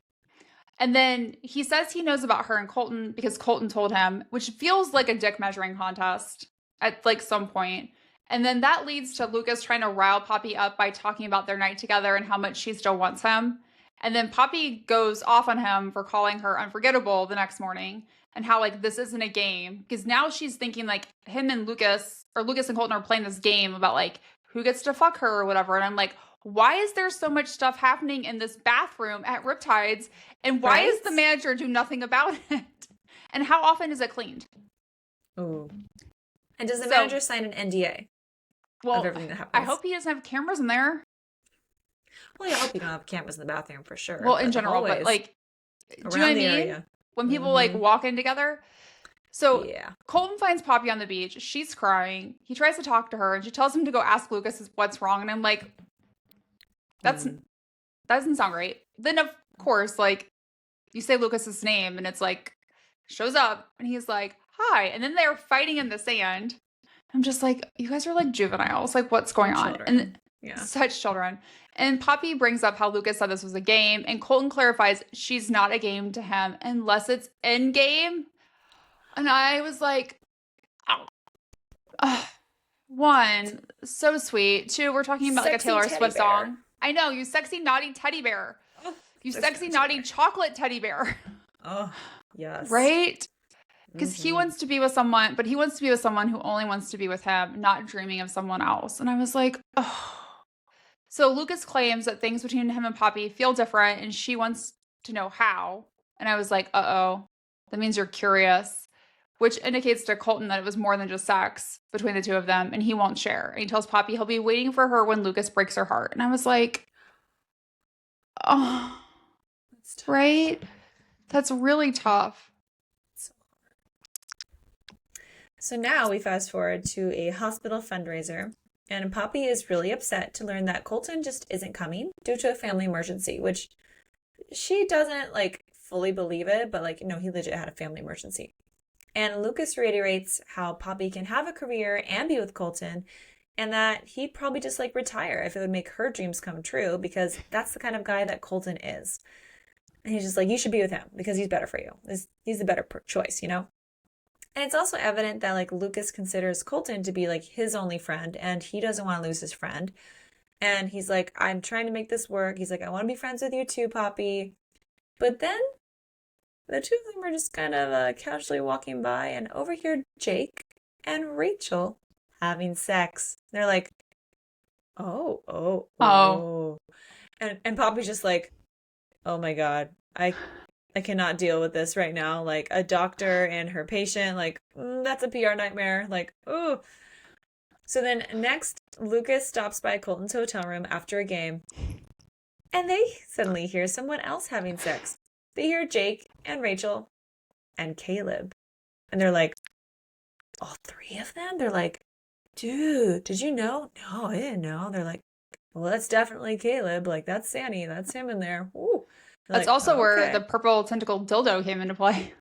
And then he says he knows about her and Colton because Colton told him, which feels like a dick measuring contest at like some point. And then that leads to Lucas trying to rile Poppy up by talking about their night together and how much she still wants him. And then Poppy goes off on him for calling her unforgettable the next morning and how like this isn't a game. Because now she's thinking like him and Lucas and Colton are playing this game about like who gets to fuck her or whatever. And I'm like, why is there so much stuff happening in this bathroom at Riptides? And why does the manager do nothing about it? And how often is it cleaned? Ooh. And does the manager sign an NDA? Well, of everything that happens? I hope he doesn't have cameras in there. Well, yeah, I hope you don't have cameras in the bathroom for sure. Well, in general, but like, do you know what I mean? Area. When people like walk in together. So Colton finds Poppy on the beach. She's crying. He tries to talk to her and she tells him to go ask Lucas what's wrong. And I'm like, that doesn't sound great. Then of course, like you say Lucas's name and it's like shows up and he's like, hi. And then they're fighting in the sand. I'm just like, you guys are like juveniles. Like what's going on? And such children. And Poppy brings up how Lucas said this was a game. And Colton clarifies she's not a game to him unless it's in game. And I was like, oh. One, so sweet. Two, we're talking about like a Taylor Swift song. I know, you sexy, naughty teddy bear. You sexy, naughty chocolate teddy bear. Oh, yes. Right? Because he wants to be with someone, but he wants to be with someone who only wants to be with him, not dreaming of someone else. And I was like, oh. So Lucas claims that things between him and Poppy feel different, and she wants to know how. And I was like, uh-oh. That means you're curious. Which indicates to Colton that it was more than just sex between the two of them, and he won't share. And he tells Poppy he'll be waiting for her when Lucas breaks her heart. And I was like, oh, right? That's really tough. So now we fast forward to a hospital fundraiser, and Poppy is really upset to learn that Colton just isn't coming due to a family emergency, which she doesn't like fully believe it, but like, no, he legit had a family emergency. And Lucas reiterates how Poppy can have a career and be with Colton, and that he'd probably just like retire if it would make her dreams come true, because that's the kind of guy that Colton is. And he's just like, you should be with him because he's better for you. He's the better choice, you know? And it's also evident that like Lucas considers Colton to be like his only friend, and he doesn't want to lose his friend. And he's like, I'm trying to make this work. He's like, I want to be friends with you too, Poppy. But then the two of them are just kind of casually walking by and overhear Jake and Rachel having sex. They're like, oh. And Poppy's just like, oh my God, I cannot deal with this right now. Like a doctor and her patient, like, that's a PR nightmare. Like, ooh. So then next, Lucas stops by Colton's hotel room after a game, and they suddenly hear someone else having sex. They hear Jake and Rachel and Caleb. And they're like, all three of them? They're like, dude, did you know? No, I didn't know. They're like, well, that's definitely Caleb. Like, that's Sandy. That's him in there. Ooh. That's Like, also where the okay. purple tentacle dildo came into play.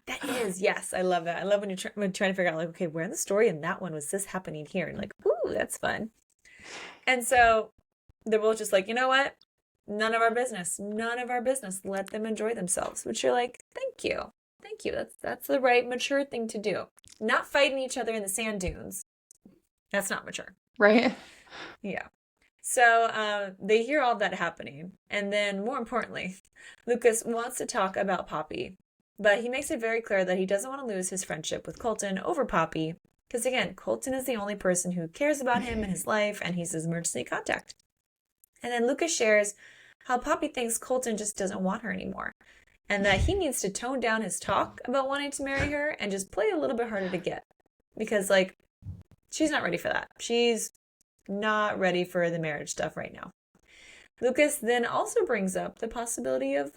That is, yes, I love that. I love when when trying to figure out, like, okay, where in the story in that one was this happening here? And like, ooh, that's fun. And so they're both just like, you know what? None of our business. None of our business. Let them enjoy themselves. Which you're like, thank you. Thank you. That's the right mature thing to do. Not fighting each other in the sand dunes. That's not mature. Right? Yeah. So they hear all that happening. And then more importantly, Lucas wants to talk about Poppy. But he makes it very clear that he doesn't want to lose his friendship with Colton over Poppy. Because again, Colton is the only person who cares about him in his life, and he's his emergency contact. And then Lucas shares how Poppy thinks Colton just doesn't want her anymore. And that he needs to tone down his talk about wanting to marry her and just play a little bit harder to get. Because, like, she's not ready for that. She's not ready for the marriage stuff right now. Lucas then also brings up the possibility of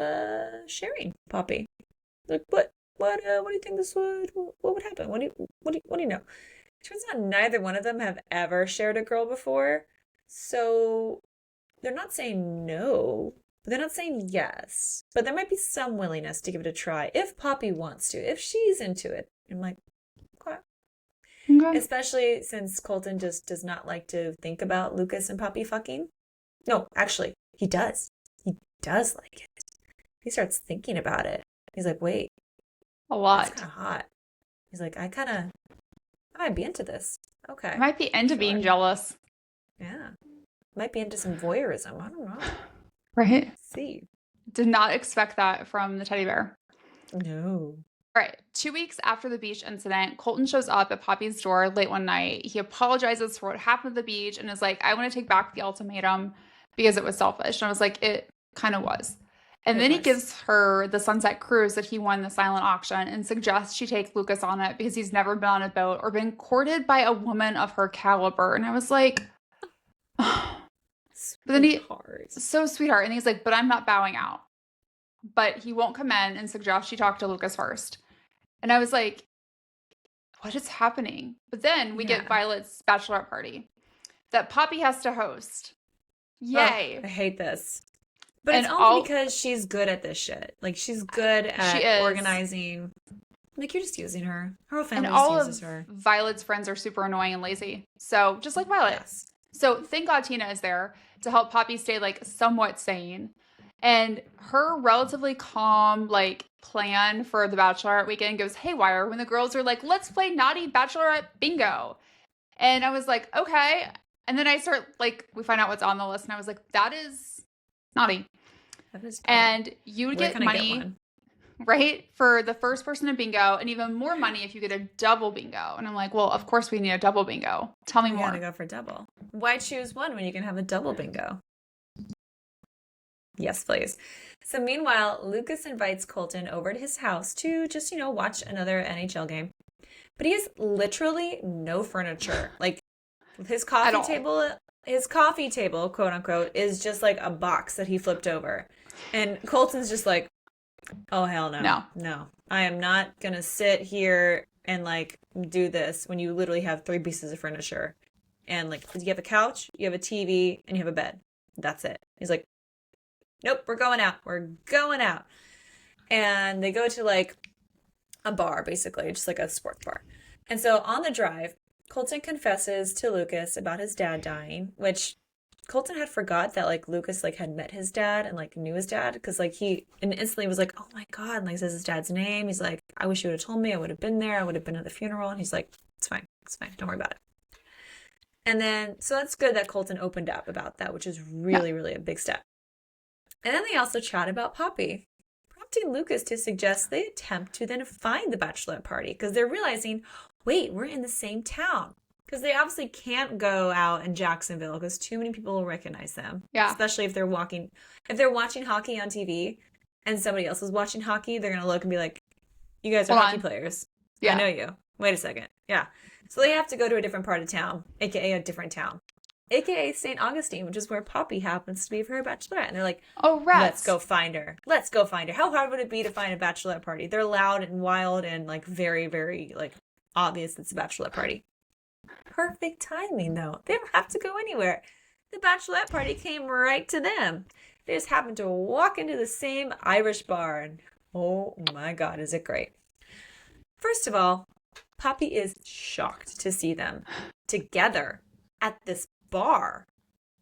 sharing Poppy. Like, what do you think what would happen? What do you know? Turns out neither one of them have ever shared a girl before, so they're not saying no, but they're not saying yes. But there might be some willingness to give it a try if Poppy wants to, if she's into it. I'm like, okay. Okay. Especially since Colton just does not like to think about Lucas and Poppy fucking. No, actually, he does. He does like it. He starts thinking about it. He's like, wait, A that's lot. kind of hot. He's like, I might be into this. Okay. I might be into being jealous. Yeah. Might be into some voyeurism. I don't know. Right? Let's see. Did not expect that from the teddy bear. No. All right. 2 weeks after the beach incident, Colton shows up at Poppy's door late one night. He apologizes for what happened at the beach and is like, I want to take back the ultimatum because it was selfish. And I was like, it kind of was. And then he gives her the sunset cruise that he won the silent auction and suggests she take Lucas on it because he's never been on a boat or been courted by a woman of her caliber. And I was like, but then so sweetheart. And he's like, but I'm not bowing out. But he won't come in and suggests she talk to Lucas first. And I was like, what is happening? But then we get Violet's bachelorette party that Poppy has to host. Yay. Oh, I hate this. But it's only because she's good at this shit. Like, she's good at organizing. Like, you're just using her. Her whole family just uses her. Violet's friends are super annoying and lazy. So, just like Violet. Yes. So, thank God Tina is there to help Poppy stay, like, somewhat sane. And her relatively calm, like, plan for the bachelorette weekend goes haywire when the girls are like, let's play naughty bachelorette bingo. And I was like, okay. And then I start, like, we find out what's on the list. And I was like, that is naughty. And you would get money, right, for the first person in bingo, and even more money if you get a double bingo. And I'm like, well, of course we need a double bingo. Tell me more. You gotta go for double. Why choose one when you can have a double bingo? Yes, please. So meanwhile, Lucas invites Colton over to his house to just, watch another NHL game. But he has literally no furniture. Like, his coffee table, quote unquote, is just like a box that he flipped over. And Colton's just like, oh, hell no. No. I am not going to sit here and, like, do this when you literally have 3 pieces of furniture. And, like, you have a couch, you have a TV, and you have a bed. That's it. He's like, nope, we're going out. We're going out. And they go to, like, a bar, basically, just like a sports bar. And so on the drive, Colton confesses to Lucas about his dad dying, which Colton had forgot that, like, Lucas, like, had met his dad and, like, knew his dad. Because, like, he instantly was like, oh, my God. And, like, says his dad's name. He's like, I wish you would have told me. I would have been there. I would have been at the funeral. And he's like, it's fine. It's fine. Don't worry about it. And then, so that's good that Colton opened up about that, which is really, really a big step. And then they also chat about Poppy, prompting Lucas to suggest they attempt to then find the bachelorette party because they're realizing, wait, we're in the same town. Because they obviously can't go out in Jacksonville because too many people will recognize them. Yeah. Especially if they're watching hockey on TV and somebody else is watching hockey, they're going to look and be like, you guys are hockey players. Yeah. I know you. Wait a second. Yeah. So they have to go to a different part of town, aka a different town. AKA St. Augustine, which is where Poppy happens to be for her bachelorette. And they're like, oh, rats. Let's go find her. Let's go find her. How hard would it be to find a bachelorette party? They're loud and wild and, like, very, very, like, obvious it's a bachelorette party. Perfect timing, though. They don't have to go anywhere. The bachelorette party came right to them. They just happen to walk into the same Irish bar, and oh my God, is it great. First of all, Poppy is shocked to see them together at this bar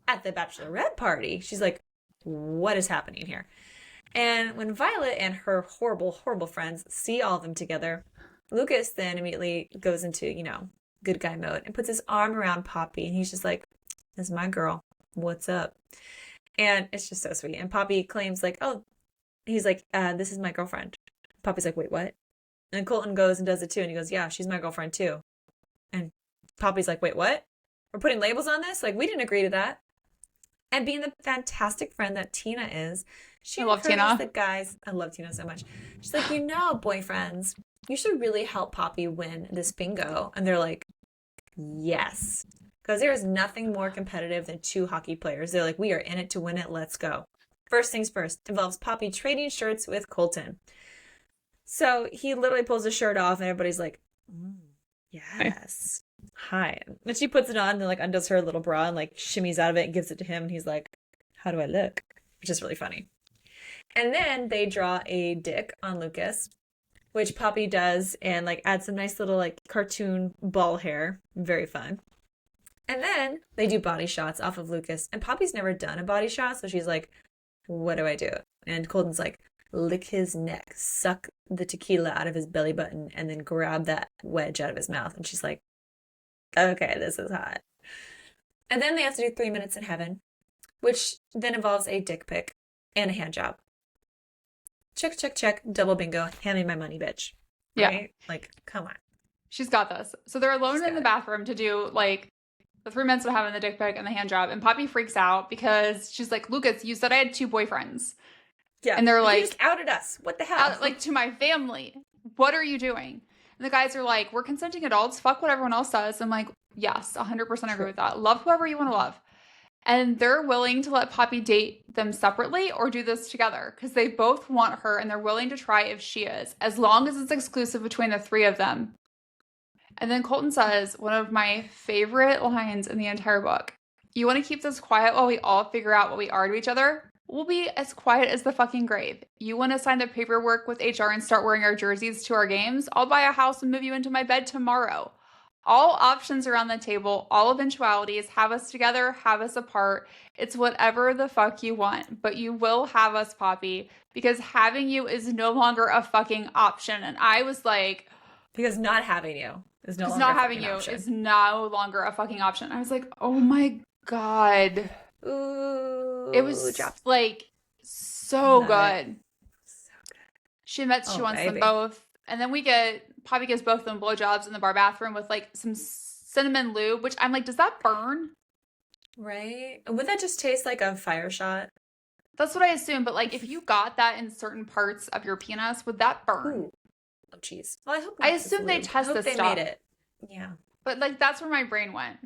at the bachelorette party. She's like, what is happening here? And when Violet and her horrible, horrible friends see all of them together, Lucas then immediately goes into, good guy mode and puts his arm around Poppy. And he's just like, this is my girl. What's up? And it's just so sweet. And Poppy claims like, oh, he's like, this is my girlfriend. Poppy's like, wait, what? And Colton goes and does it too. And he goes, yeah, she's my girlfriend too. And Poppy's like, wait, what? We're putting labels on this? Like, we didn't agree to that. And being the fantastic friend that Tina is, she encourages the guys. I love Tina so much. She's like, boyfriends, you should really help Poppy win this bingo. And they're like, yes. Because there is nothing more competitive than two hockey players. They're like, we are in it to win it. Let's go. First things first, involves Poppy trading shirts with Colton. So he literally pulls his shirt off and everybody's like, yes. Hi. And she puts it on and like undoes her little bra and like shimmies out of it and gives it to him. And he's like, how do I look? Which is really funny. And then they draw a dick on Lucas, which Poppy does and like adds some nice little like cartoon ball hair. Very fun. And then they do body shots off of Lucas. And Poppy's never done a body shot. So she's like, what do I do? And Colton's like, lick his neck, suck the tequila out of his belly button, and then grab that wedge out of his mouth. And she's like, okay, this is hot. And then they have to do 3 minutes in heaven, which then involves a dick pic and a hand job. Check, check, check. Double bingo. Hand me my money, bitch. Right? Yeah. Like, come on. She's got this. So they're alone in the bathroom to do like the 3 minutes of having the dick pic and the hand job. And Poppy freaks out because she's like, Lucas, you said I had 2 boyfriends. Yeah. And they're like, you just outed us. What the hell? Like to my family. What are you doing? And the guys are like, we're consenting adults. Fuck what everyone else says. I'm like, yes, 100% agree with that. Love whoever you want to love. And they're willing to let Poppy date them separately or do this together because they both want her and they're willing to try if she is, as long as it's exclusive between the 3 of them. And then Colton says one of my favorite lines in the entire book. You want to keep this quiet while we all figure out what we are to each other? We'll be as quiet as the fucking grave. You want to sign the paperwork with HR and start wearing our jerseys to our games? I'll buy a house and move you into my bed tomorrow. All options are on the table. All eventualities. Have us together, have us apart. It's whatever the fuck you want. But you will have us, Poppy, because having you is no longer a fucking option. And I was like... Because not having you is no longer not having you option. Is no longer a fucking option. I was like, oh my God. Ooh. It was like so good. So good. She wants them both. And then Poppy gives both of them blowjobs in the bar bathroom with like some cinnamon lube, which I'm like, does that burn? Right. Would that just taste like a fire shot? That's what I assume. But like, if you got that in certain parts of your penis, would that burn? Ooh. Oh, jeez. Well, I hope I assume they test this stuff. Made it. Yeah. But like, that's where my brain went.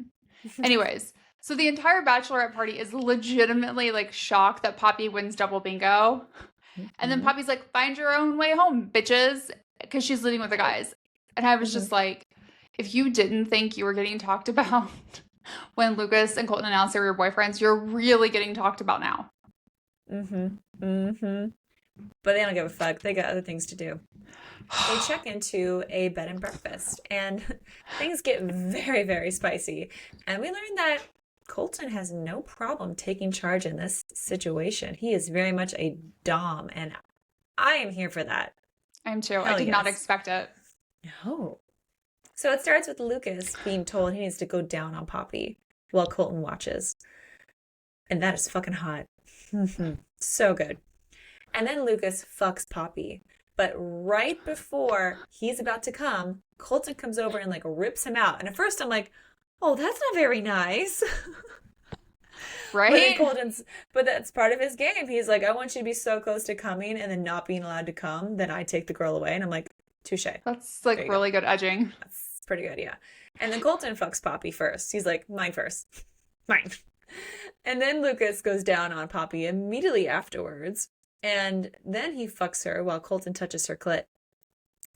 Anyways, so the entire bachelorette party is legitimately like shocked that Poppy wins double bingo. And then Poppy's like, find your own way home, bitches. Because she's leading with the guys. And I was just like, if you didn't think you were getting talked about when Lucas and Colton announced they were your boyfriends, you're really getting talked about now. But they don't give a fuck. They got other things to do. They check into a bed and breakfast. And things get very, very spicy. And we learn that Colton has no problem taking charge in this situation. He is very much a dom. And I am here for that. I am too. I did not expect it. No. So it starts with Lucas being told he needs to go down on Poppy while Colton watches. And that is fucking hot. So good. And then Lucas fucks Poppy. But right before he's about to come, Colton comes over and like rips him out. And at first I'm like, oh, that's not very nice. Right? But that's part of his game. He's like, I want you to be so close to coming and then not being allowed to come, then I take the girl away. And I'm like, touche. That's like really good edging. That's pretty good, yeah. And then Colton fucks Poppy first. He's like, mine first. Mine. And then Lucas goes down on Poppy immediately afterwards. And then he fucks her while Colton touches her clit.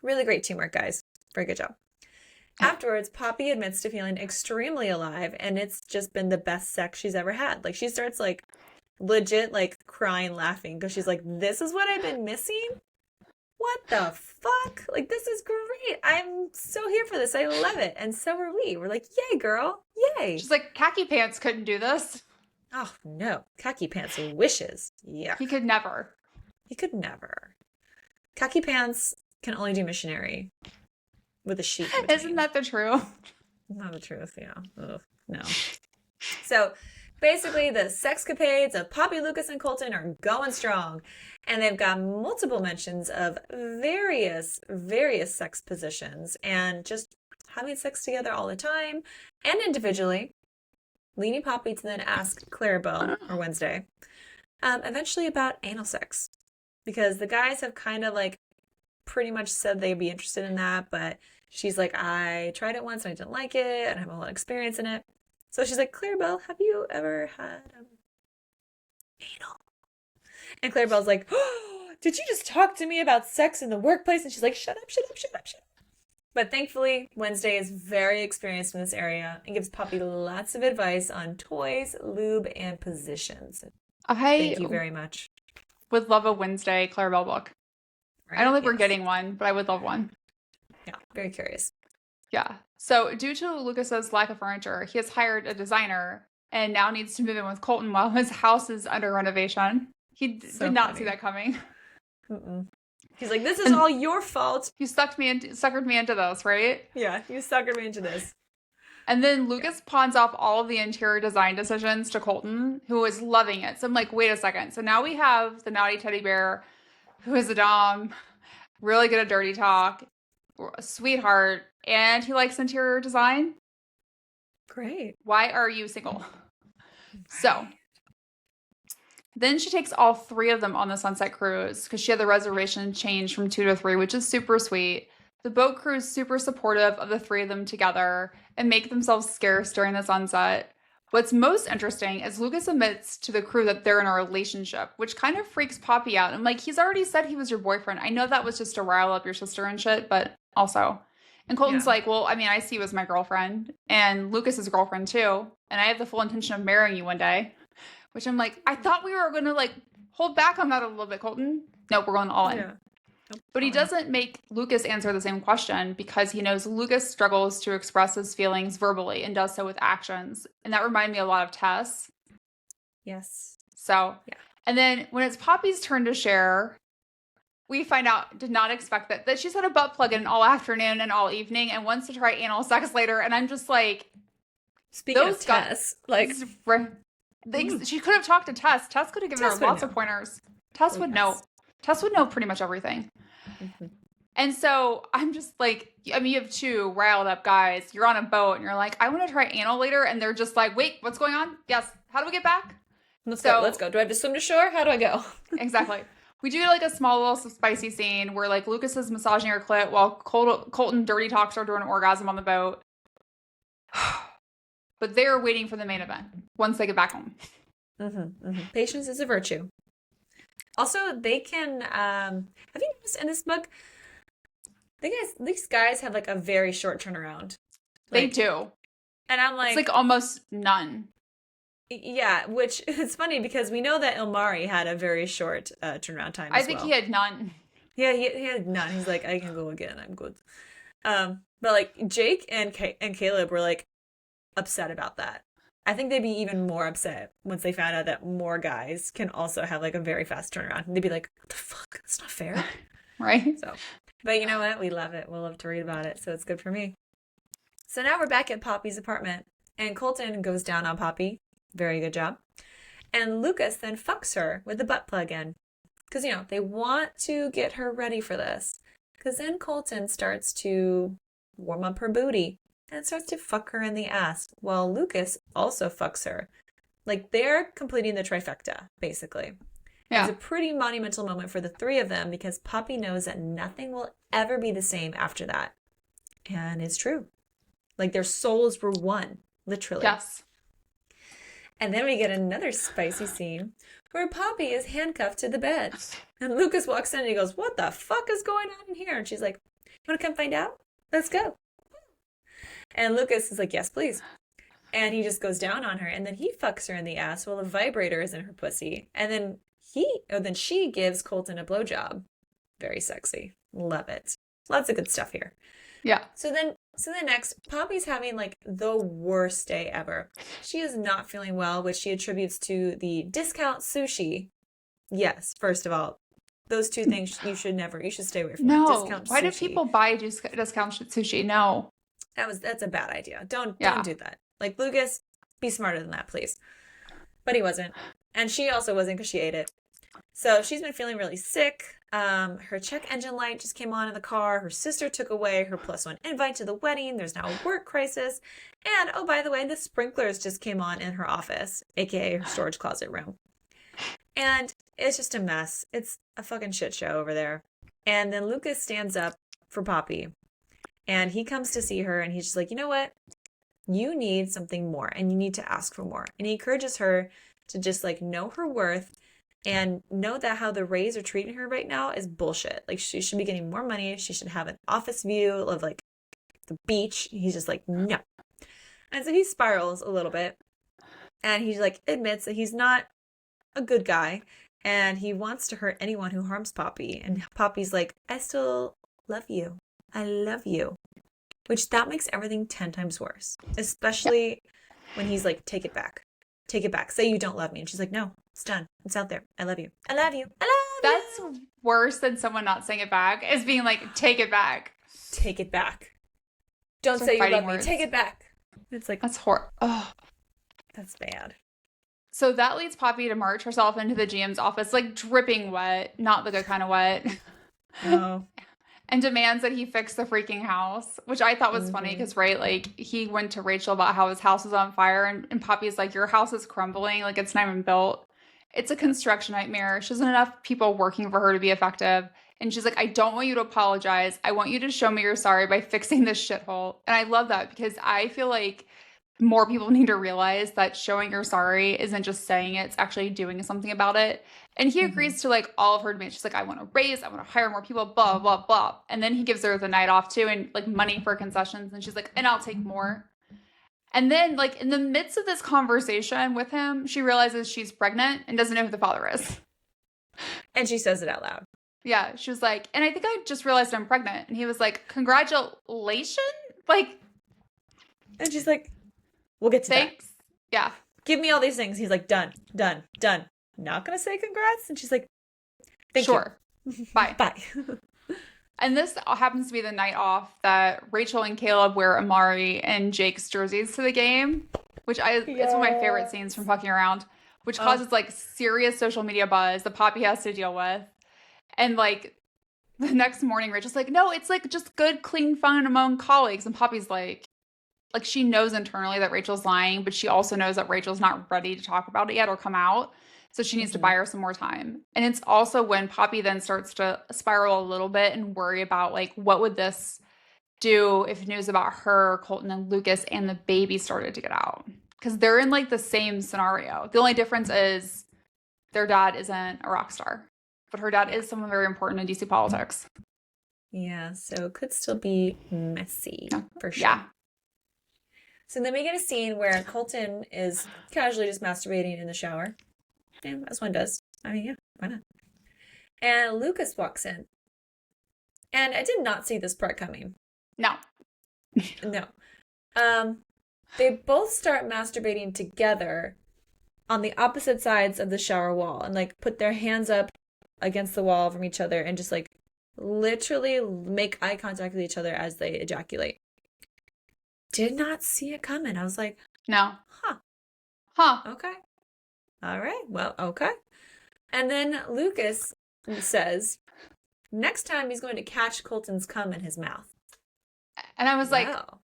Really great teamwork, guys. Very good job. Afterwards, Poppy admits to feeling extremely alive, and it's just been the best sex she's ever had. Like, she starts, like, legit like crying, laughing because she's like, this is what I've been missing? What the fuck? Like, this is great. I'm so here for this. I love it. And so are we. We're like, yay, girl. Yay. She's like, khaki pants couldn't do this. Oh, no. Khaki pants wishes. Yeah. He could never. He could never. Khaki pants can only do missionary with a sheet. Isn't that the truth? Not the truth, yeah. Ugh, no. So basically, the sexcapades of Poppy, Lucas, and Colton are going strong. And they've got multiple mentions of various sex positions and just having sex together all the time and individually, leading Poppy to then ask Clarabelle or Wednesday eventually about anal sex. Because the guys have kind of like pretty much said they'd be interested in that, but she's like, I tried it once and I didn't like it and I have a lot of experience in it. So she's like, Clarabelle, have you ever had anal? And Clarabelle's like, oh, did you just talk to me about sex in the workplace? And she's like, shut up, shut up, shut up, shut up. But thankfully, Wednesday is very experienced in this area and gives Poppy lots of advice on toys, lube, and positions. Thank you very much. Would love a Wednesday Clarabelle book. Right? I don't think we're getting one, but I would love one. Yeah, very curious. Yeah. So due to Lucas's lack of furniture, he has hired a designer and now needs to move in with Colton while his house is under renovation. He did not see that coming. Mm-mm. He's like, this is all your fault. You suckered me into this, right? Yeah, you suckered me into this. And then Lucas pawns off all of the interior design decisions to Colton, who is loving it. So I'm like, wait a second. So now we have the naughty teddy bear, who is a dom, really good at dirty talk, a sweetheart, and he likes interior design. Great. Why are you single? So then she takes all three of them on the sunset cruise because she had the reservation changed from 2 to 3, which is super sweet. The boat crew is super supportive of the three of them together and make themselves scarce during the sunset. What's most interesting is Lucas admits to the crew that they're in a relationship, which kind of freaks Poppy out. I'm like, he's already said he was your boyfriend. I know that was just to rile up your sister and shit, but also. And Colton's like, well, I mean, I see you as my girlfriend and Lucas's girlfriend too. And I have the full intention of marrying you one day. Which I'm like, I thought we were going to like hold back on that a little bit, Colton. Nope, we're going all in. Yeah. Nope, but he doesn't make Lucas answer the same question because he knows Lucas struggles to express his feelings verbally and does so with actions. And that reminded me a lot of Tess. Yes. So, yeah. And then when it's Poppy's turn to share, we find out, did not expect that she's had a butt plug in all afternoon and all evening and wants to try anal sex later. And I'm just like, speaking of Tess, like... She could have talked to Tess. Tess could have given her lots of pointers. Tess would know. Tess would know pretty much everything. Mm-hmm. And so I'm just like, I mean, you have two riled up guys. You're on a boat and you're like, I want to try anal later. And they're just like, wait, what's going on? Yes. How do we get back? Let's go. Do I have to swim to shore? How do I go? Exactly. We do like a small little spicy scene where like Lucas is massaging her clit while Colton dirty talks her during an orgasm on the boat. But they're waiting for the main event once they get back home. Mm-hmm, mm-hmm. Patience is a virtue. Also, they can, have you noticed in this book, these guys have like a very short turnaround. They do. And I'm like... It's like almost none. Yeah, which is funny because we know that Ilmari had a very short turnaround time I think he had none. Yeah, he had none. He's like, I can go again. I'm good. But like Jake and Caleb were like, upset about that. I think they'd be even more upset once they found out that more guys can also have like a very fast turnaround. And they'd be like, what the fuck? That's not fair. Right? So, but you know what? We love it. We'll love to read about it. So it's good for me. So now we're back at Poppy's apartment and Colton goes down on Poppy. Very good job. And Lucas then fucks her with the butt plug in. Because, you know, they want to get her ready for this. Because then Colton starts to warm up her booty. And starts to fuck her in the ass, while Lucas also fucks her. Like, they're completing the trifecta, basically. Yeah. It's a pretty monumental moment for the three of them because Poppy knows that nothing will ever be the same after that. And it's true. Like, their souls were one, literally. Yes. And then we get another spicy scene where Poppy is handcuffed to the bed. And Lucas walks in and he goes, what the fuck is going on in here? And she's like, you want to come find out? Let's go. And Lucas is like, yes, please. And he just goes down on her, and then he fucks her in the ass while a vibrator is in her pussy. And then she gives Colton a blowjob. Very sexy. Love it. Lots of good stuff here. Yeah. So then next, Poppy's having like the worst day ever. She is not feeling well, which she attributes to the discount sushi. Yes, first of all, those two things you should stay away from. No. Discount Why sushi. do people buy discount sushi? No. That's a bad idea. Don't do that. Like, Lucas, be smarter than that, please. But he wasn't. And she also wasn't because she ate it. So she's been feeling really sick. Her check engine light just came on in the car. Her sister took away her +1 invite to the wedding. There's now a work crisis. And, oh, by the way, the sprinklers just came on in her office, aka her storage closet room. And it's just a mess. It's a fucking shit show over there. And then Lucas stands up for Poppy. And he comes to see her, and he's just like, you know what? You need something more, and you need to ask for more. And he encourages her to just, like, know her worth and know that how the Rays are treating her right now is bullshit. Like, she should be getting more money. She should have an office view of, like, the beach. He's just like, no. And so he spirals a little bit, and he, like, admits that he's not a good guy, and he wants to hurt anyone who harms Poppy. And Poppy's like, I still love you. I love you. Which that makes everything 10 times worse. Especially when he's like, take it back. Take it back. Say you don't love me. And she's like, no, it's done. It's out there. I love you. I love you. I love you. That's worse than someone not saying it back, is being like, take it back. Take it back. Don't say you love me. Take it back. It's like, that's horrible. Oh, that's bad. So that leads Poppy to march herself into the GM's office, like dripping wet, not the good kind of wet. No. And demands that he fix the freaking house, which I thought was funny because, right, like, he went to Rachel about how his house was on fire, and Poppy's like, your house is crumbling, like, it's not even built. It's a construction nightmare. She doesn't have enough people working for her to be effective. And she's like, I don't want you to apologize. I want you to show me you're sorry by fixing this shithole. And I love that because I feel like more people need to realize that showing you're sorry isn't just saying it, it's actually doing something about it. And he agrees to, like, all of her demands. She's like, I want to raise, I want to hire more people, blah, blah, blah. And then he gives her the night off too, and, like, money for concessions. And she's like, and I'll take more. And then, like, in the midst of this conversation with him, she realizes she's pregnant and doesn't know who the father is. And she says it out loud. Yeah, she was like, and I think I just realized I'm pregnant. And he was like, congratulations? Like, and she's like, we'll get to thanks. that. Yeah. Give me all these things. He's like, done. Not gonna say congrats. And she's like, thank you. Sure. Bye. Bye. And this happens to be the night off that Rachel and Caleb wear Amari and Jake's jerseys to the game, which it's one of my favorite scenes from Fucking Around, which causes, like, serious social media buzz that Poppy has to deal with. And, like, the next morning, Rachel's like, no, it's, like, just good, clean fun among colleagues. And Poppy's like, she knows internally that Rachel's lying, but she also knows that Rachel's not ready to talk about it yet or come out. So she needs to buy her some more time. And it's also when Poppy then starts to spiral a little bit and worry about, like, what would this do if news about her, Colton, and Lucas and the baby started to get out? Because they're in, like, the same scenario. The only difference is their dad isn't a rock star, but her dad is someone very important in DC politics. Yeah, so it could still be messy, for sure. Yeah. So then we get a scene where Colton is casually just masturbating in the shower. Yeah, as one does. I mean, yeah, why not? And Lucas walks in. And I did not see this part coming. No. No. They both start masturbating together on the opposite sides of the shower wall and, like, put their hands up against the wall from each other and just, like, literally make eye contact with each other as they ejaculate. Did not see it coming. I was like, No. Huh. Okay. All right. Well, okay. And then Lucas says, next time he's going to catch Colton's cum in his mouth. And I was like,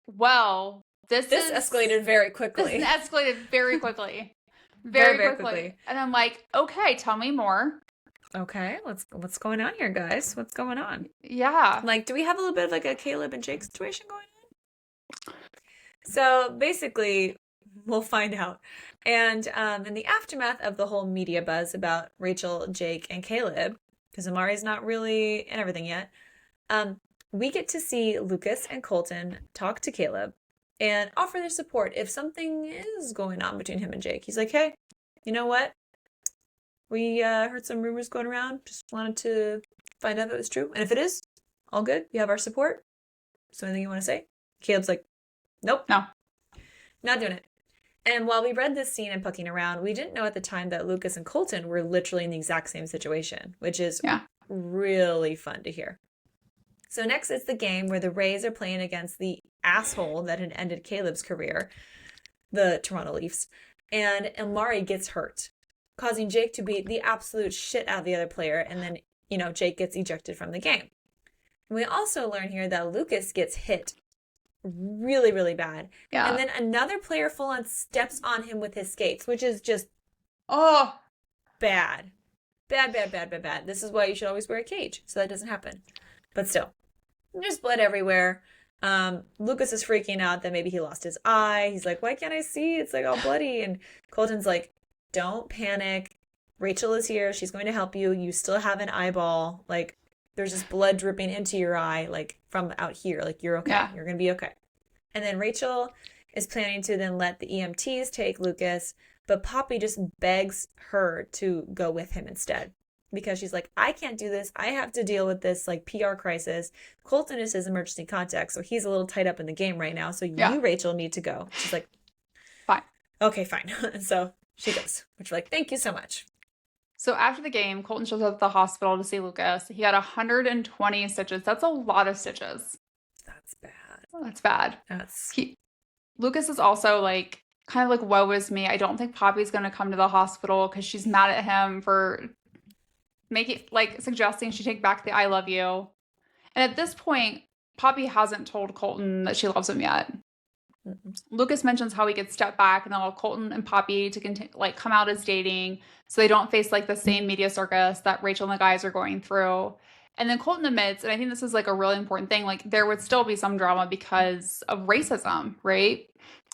well, this escalated very quickly. This escalated very quickly. Very quickly. And I'm like, okay, tell me more. Okay, what's going on here, guys? What's going on? Yeah. Like, do we have a little bit of, like, a Caleb and Jake situation going on? So basically, we'll find out. And in the aftermath of the whole media buzz about Rachel, Jake, and Caleb, because Amari's not really in everything yet, we get to see Lucas and Colton talk to Caleb. and offer their support if something is going on between him and Jake. He's like, hey, you know what? We heard some rumors going around. Just wanted to find out if it was true. And if it is, all good. You have our support. So anything you want to say? Caleb's like, nope. No. Not doing it. And while we read this scene and pucking around, we didn't know at the time that Lucas and Colton were literally in the exact same situation, which is really fun to hear. So next is the game where the Rays are playing against the asshole that had ended Caleb's career, the Toronto Leafs. And Amari gets hurt, causing Jake to beat the absolute shit out of the other player. And then, Jake gets ejected from the game. And we also learn here that Lucas gets hit really, really bad. Yeah. And then another player full on steps on him with his skates, which is just, bad. Bad. This is why you should always wear a cage, so that doesn't happen. But still, there's blood everywhere. Lucas is freaking out that maybe he lost his eye. He's like, why can't I see? It's like all bloody. And Colton's like, don't panic. Rachel is here. She's going to help you. You still have an eyeball. Like, there's just blood dripping into your eye, like from out here. Like, you're okay. Yeah. You're going to be okay. And then Rachel is planning to then let the EMTs take Lucas, but Poppy just begs her to go with him instead. Because she's like, I can't do this. I have to deal with this like PR crisis. Colton is his emergency contact, so he's a little tied up in the game right now. So you, Rachel, need to go. She's like, fine. Okay, fine. And so she goes, which we're like, thank you so much. So after the game, Colton shows up at the hospital to see Lucas. He got 120 stitches. That's a lot of stitches. That's bad. That's bad. That's... Lucas is also like, kind of like, woe is me. I don't think Poppy's going to come to the hospital because she's mad at him for suggesting she take back the I love you. And at this point, Poppy hasn't told Colton that she loves him yet. Mm-mm. Lucas mentions how he could step back and allow Colton and Poppy to come out as dating so they don't face like the same media circus that Rachel and the guys are going through. And then Colton admits, and I think this is like a really important thing, like there would still be some drama because of racism, right?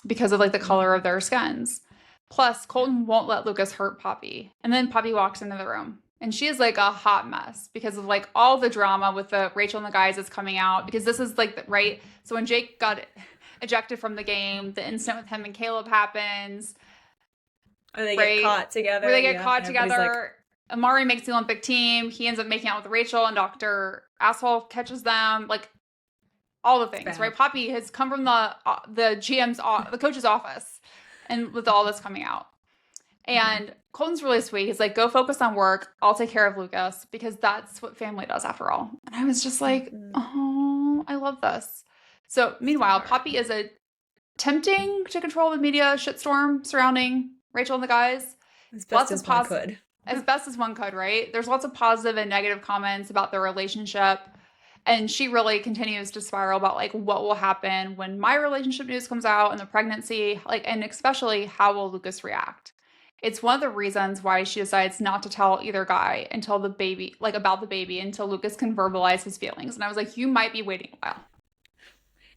Because of like the color of their skins. Plus, Colton won't let Lucas hurt Poppy. And then Poppy walks into the room. And she is like a hot mess because of like all the drama with the Rachel and the guys is coming out. Because this is like, right? So when Jake got ejected from the game, the incident with him and Caleb happens. Or they get caught together. Where they get caught together. Amari makes the Olympic team. He ends up making out with Rachel and Dr. Asshole catches them. Like all the things, right? Poppy has come from the the coach's office and with all this coming out. And Colton's really sweet. He's like, go focus on work. I'll take care of Lucas because that's what family does after all. And I was just like, oh, I love this. So meanwhile, Poppy is attempting to control the media shitstorm surrounding Rachel and the guys. As best as one could. As best as one could, right? There's lots of positive and negative comments about their relationship. And she really continues to spiral about like what will happen when my relationship news comes out and the pregnancy, and especially how will Lucas react? It's one of the reasons why she decides not to tell either guy until the baby, about the baby, until Lucas can verbalize his feelings. And I was like, you might be waiting a while.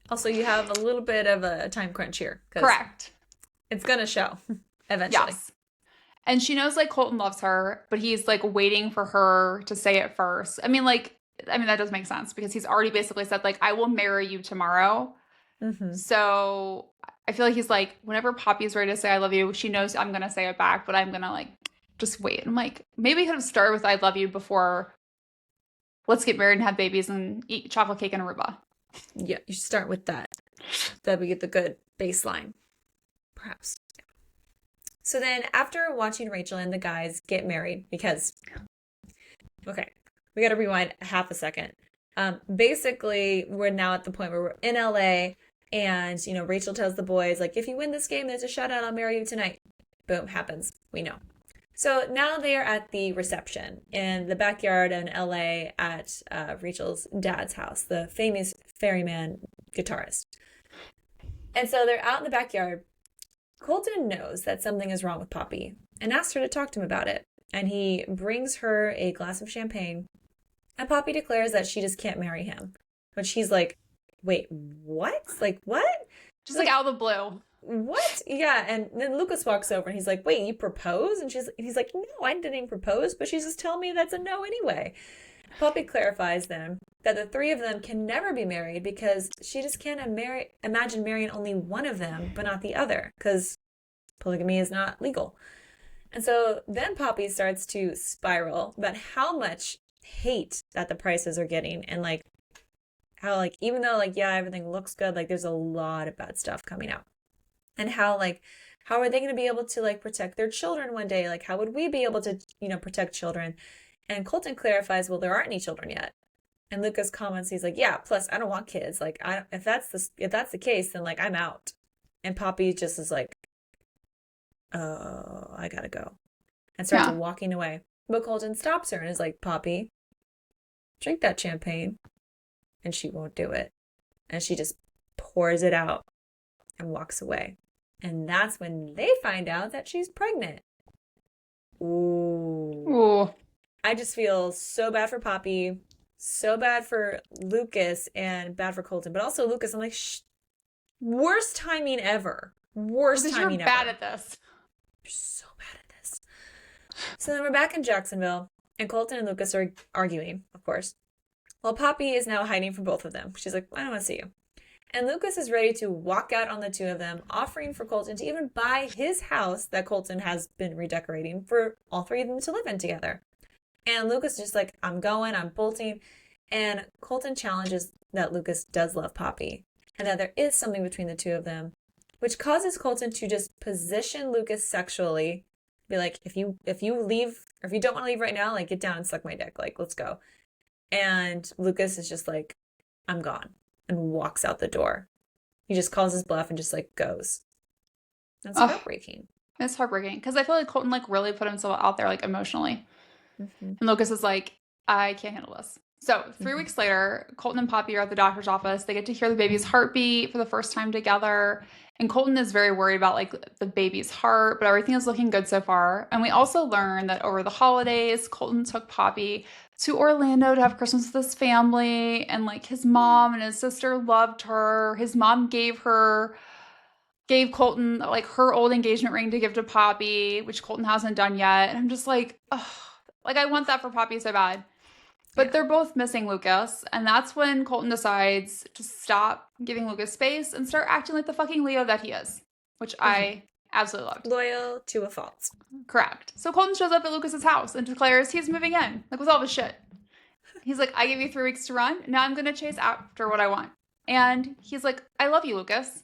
Also, you have a little bit of a time crunch here. Correct. It's going to show eventually. Yes. And she knows Colton loves her, but he's waiting for her to say it first. I mean, that does make sense because he's already basically said I will marry you tomorrow. Mm-hmm. So I feel like he's whenever Poppy's ready to say I love you, she knows I'm going to say it back, but I'm going to just wait. I'm maybe he could have started with I love you before let's get married and have babies and eat chocolate cake and Aruba. Yeah, you should start with that. That we get the good baseline. Perhaps. So then after watching Rachel and the guys get married, because, okay, we got to rewind half a second. Basically, we're now at the point where we're in LA and, Rachel tells the boys, if you win this game, there's a shout-out, I'll marry you tonight. Boom, happens. We know. So now they are at the reception in the backyard in LA at Rachel's dad's house, the famous Ferryman guitarist. And so they're out in the backyard. Colton knows that something is wrong with Poppy and asks her to talk to him about it. And he brings her a glass of champagne. And Poppy declares that she just can't marry him. But she's like, wait, what? What? Just out of the blue. What? Yeah. And then Lucas walks over and he's like, wait, you proposed? And he's like, no, I didn't even propose. But she's just telling me that's a no anyway. Poppy clarifies then that the three of them can never be married because she just can't imagine marrying only one of them, but not the other, because polygamy is not legal. And so then Poppy starts to spiral about how much hate that the Prices are getting, and like how like even though like yeah, everything looks good, like there's a lot of bad stuff coming out. And how like how are they going to be able to like protect their children one day? Like how would we be able to, protect children? And Colton clarifies, well, there aren't any children yet. And Lucas comments, he's like, yeah, plus I don't want kids. Like if that's the case, then like I'm out. And Poppy just is like, oh, I gotta go. And starts walking away. But Colton stops her and is like, Poppy, drink that champagne. And she won't do it. And she just pours it out and walks away. And that's when they find out that she's pregnant. Ooh. I just feel so bad for Poppy, so bad for Lucas, and bad for Colton. But also Lucas, I'm like, worst timing ever. Worst timing ever. You're bad at this. You're so bad at this. So then we're back in Jacksonville, and Colton and Lucas are arguing, of course. Well, Poppy is now hiding from both of them. She's like, I don't want to see you. And Lucas is ready to walk out on the two of them, offering for Colton to even buy his house that Colton has been redecorating for all three of them to live in together. And Lucas is just like, I'm going, I'm bolting. And Colton challenges that Lucas does love Poppy and that there is something between the two of them, which causes Colton to just position Lucas sexually. Be like, if you leave, or if you don't want to leave right now, like get down and suck my dick. Like, let's go. And Lucas is just like, I'm gone, and walks out the door. He just calls his bluff and just like goes. That's heartbreaking. It's heartbreaking because I feel like Colton like really put himself out there like emotionally. Mm-hmm. And Lucas is like, I can't handle this. So 3 weeks later, Colton and Poppy are at the doctor's office. They get to hear the baby's heartbeat for the first time together. And Colton is very worried about like the baby's heart, but everything is looking good so far. And we also learned that over the holidays, Colton took Poppy to Orlando to have Christmas with his family. And like his mom and his sister loved her. His mom gave Colton like her old engagement ring to give to Poppy, which Colton hasn't done yet. And I'm just like, oh, like I want that for Poppy so bad. But they're both missing Lucas, and that's when Colton decides to stop giving Lucas space and start acting like the fucking Leo that he is, which I absolutely loved. Loyal to a fault. Correct. So Colton shows up at Lucas's house and declares he's moving in, like with all of his shit. He's like, I gave you 3 weeks to run, now I'm going to chase after what I want. And he's like, I love you, Lucas.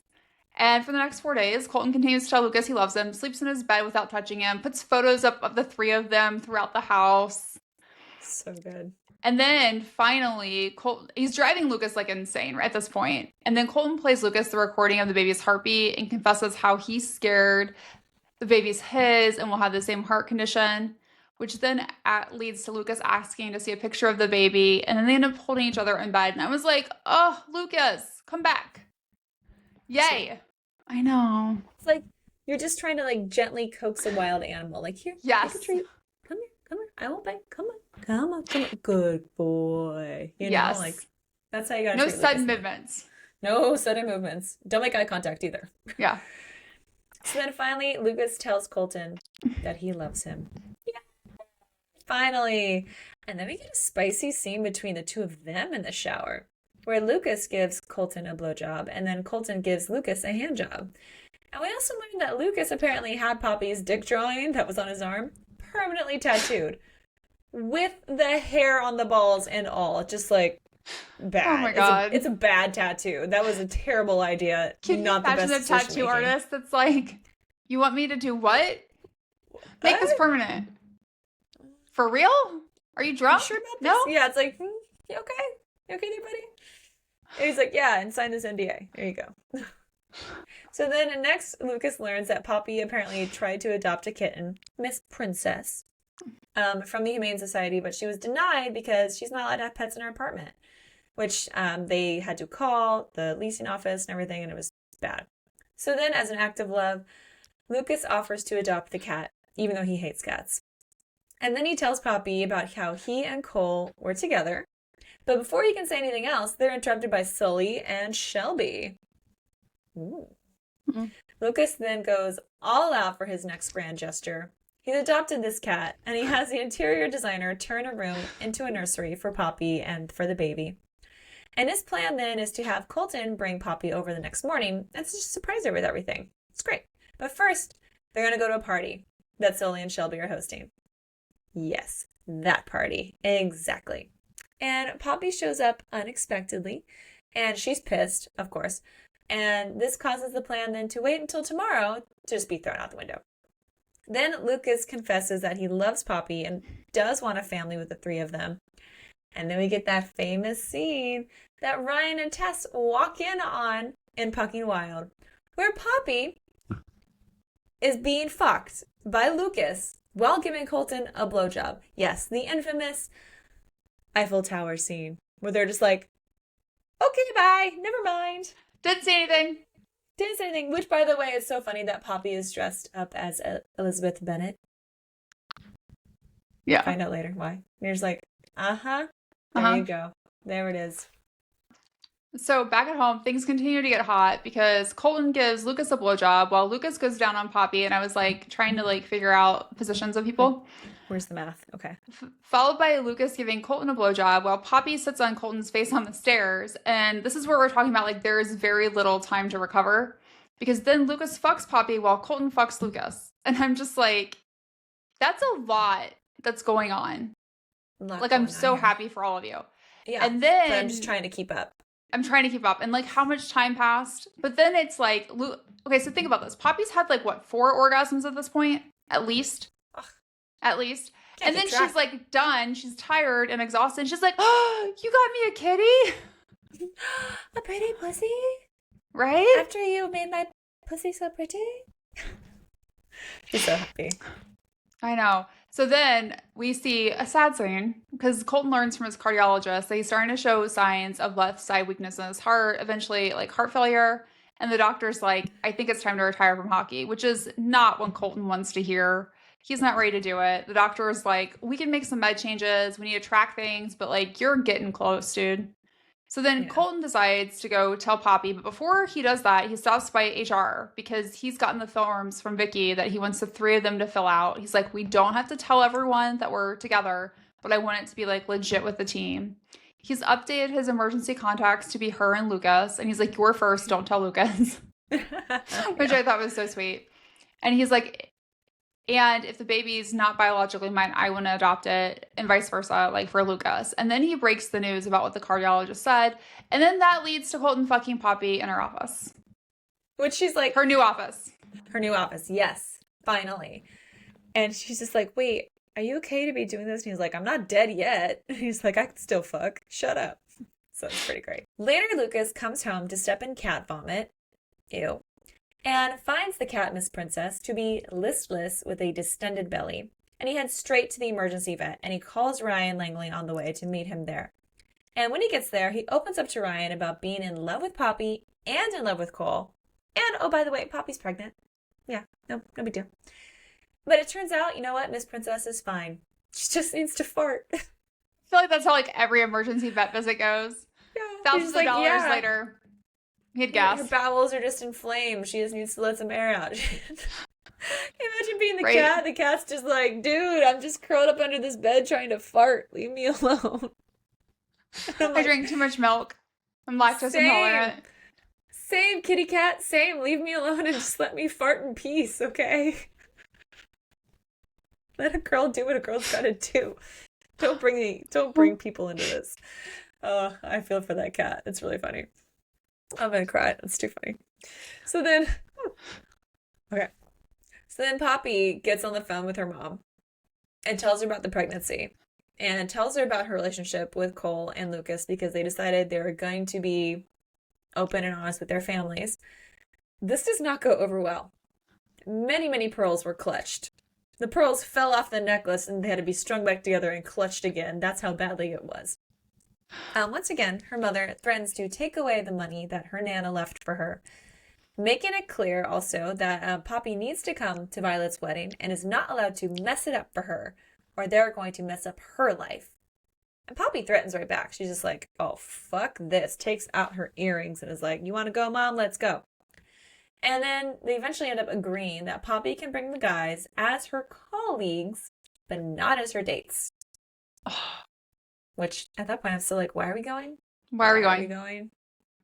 And for the next 4 days, Colton continues to tell Lucas he loves him, sleeps in his bed without touching him, puts photos up of the three of them throughout the house. So good. And then finally, Colton, he's driving Lucas like insane right at this point. And then Colton plays Lucas the recording of the baby's heartbeat and confesses how he's scared the baby's his and will have the same heart condition, which then leads to Lucas asking to see a picture of the baby. And then they end up holding each other in bed. And I was like, oh, Lucas, come back. Yay. I know. It's like you're just trying to like gently coax a wild animal. Like, here, yes. take a treat. Come here. I won't bite. Come on. Good boy. You know, like that's how you gotta no treat sudden Lucas. movements. No sudden movements. Don't make eye contact either. Yeah. So then finally, Lucas tells Colton that he loves him. Yeah. Finally. And then we get a spicy scene between the two of them in the shower, where Lucas gives Colton a blowjob, and then Colton gives Lucas a hand job. And we also learned that Lucas apparently had Poppy's dick drawing that was on his arm permanently tattooed, with the hair on the balls and all. Just like bad. Oh my god. It's a bad tattoo. That was a terrible idea. Can not you imagine the best a tattoo artist that's like, you want me to do what? Make this permanent. For real? Are you drunk? You sure about this? No? Yeah, it's like, you okay? You okay there, buddy? And he's like, yeah, and sign this NDA. There you go. So then next, Lucas learns that Poppy apparently tried to adopt a kitten, Miss Princess, from the Humane Society, but she was denied because she's not allowed to have pets in her apartment, which they had to call the leasing office and everything, and it was bad. So then, as an act of love, Lucas offers to adopt the cat, even though he hates cats. And then he tells Poppy about how he and Cole were together. But before he can say anything else, they're interrupted by Sully and Shelby. Ooh. Mm-hmm. Lucas then goes all out for his next grand gesture. He's adopted this cat, and he has the interior designer turn a room into a nursery for Poppy and for the baby. And his plan then is to have Colton bring Poppy over the next morning and just surprise her with everything. It's great. But first, they're going to go to a party that Sully and Shelby are hosting. Yes, that party. Exactly. And Poppy shows up unexpectedly, and she's pissed, of course. And this causes the plan then to wait until tomorrow to just be thrown out the window. Then Lucas confesses that he loves Poppy and does want a family with the three of them. And then we get that famous scene that Ryan and Tess walk in on in Pucking Wild, where Poppy is being fucked by Lucas while giving Colton a blowjob. Yes, the infamous Eiffel Tower scene, where they're just like, okay, bye, never mind. Didn't say anything. Didn't say anything, which, by the way, is so funny that Poppy is dressed up as Elizabeth Bennet. Yeah. Find out later why. And you're just like, uh-huh. There you go. There it is. So back at home, things continue to get hot because Colton gives Lucas a blowjob while Lucas goes down on Poppy, and I was like trying to like figure out positions of people. Where's the math? Okay. Followed by Lucas giving Colton a blowjob while Poppy sits on Colton's face on the stairs. And this is where we're talking about like there is very little time to recover because then Lucas fucks Poppy while Colton fucks Lucas. And I'm just like, that's a lot that's going on. Like I'm so happy for all of you. Yeah. And then but I'm just trying to keep up. I'm trying to keep up. And like how much time passed? But then it's like, okay, so think about this. Poppy's had like what, 4 orgasms at this point? At least. Ugh. At least. Can't and then keep track. she's like done. She's tired and exhausted. And she's like, oh, you got me a kitty? A pretty pussy? Right? After you made my pussy so pretty? She's so happy. I know. So then we see a sad scene because Colton learns from his cardiologist that he's starting to show signs of left side weakness in his heart, eventually like heart failure. And the doctor's like, I think it's time to retire from hockey, which is not what Colton wants to hear. He's not ready to do it. The doctor is like, we can make some med changes. We need to track things, but like, you're getting close, dude. So then Colton decides to go tell Poppy, but before he does that, he stops by HR because he's gotten the forms from Vicky that he wants the 3 of them to fill out. He's like, we don't have to tell everyone that we're together, but I want it to be like legit with the team. He's updated his emergency contacts to be her and Lucas, and he's like, you're first, don't tell Lucas, which I thought was so sweet. And he's like, and if the baby's not biologically mine, I want to adopt it, and vice versa, like for Lucas. And then he breaks the news about what the cardiologist said. And then that leads to Colton fucking Poppy in her office. Which she's like... Her new office. Her new office, yes. Finally. And she's just like, wait, are you okay to be doing this? And he's like, I'm not dead yet. And he's like, I can still fuck. Shut up. So it's pretty great. Later, Lucas comes home to step in cat vomit. Ew. And finds the cat Miss Princess to be listless with a distended belly. And he heads straight to the emergency vet, and he calls Ryan Langley on the way to meet him there. And when he gets there, he opens up to Ryan about being in love with Poppy and in love with Cole. And, oh, by the way, Poppy's pregnant. Yeah, no big deal. But it turns out, you know what? Miss Princess is fine. She just needs to fart. I feel like that's how like every emergency vet visit goes. Yeah. Thousands of dollars later. He'd gas. Her bowels are just inflamed. She just needs to let some air out. Can you imagine being the Right. cat? The cat's just like, dude, I'm just curled up under this bed trying to fart. Leave me alone. I drink too much milk. I'm lactose intolerant. Same, kitty cat. Same. Leave me alone and just let me fart in peace, okay? Let a girl do what a girl's gotta do. Don't bring people into this. Oh, I feel for that cat. It's really funny. I'm gonna cry. It's too funny. So then Poppy gets on the phone with her mom and tells her about the pregnancy and tells her about her relationship with Cole and Lucas because they decided they were going to be open and honest with their families. This does not go over well. Many, many pearls were clutched. The pearls fell off the necklace and they had to be strung back together and clutched again. That's how badly it was. Once again, her mother threatens to take away the money that her Nana left for her, making it clear also that Poppy needs to come to Violet's wedding and is not allowed to mess it up for her, or they're going to mess up her life. And Poppy threatens right back. She's just like, oh, fuck this. Takes out her earrings and is like, you want to go, Mom? Let's go. And then they eventually end up agreeing that Poppy can bring the guys as her colleagues, but not as her dates. Which at that point I'm still like, why are we going? Why are we Why are we going? going?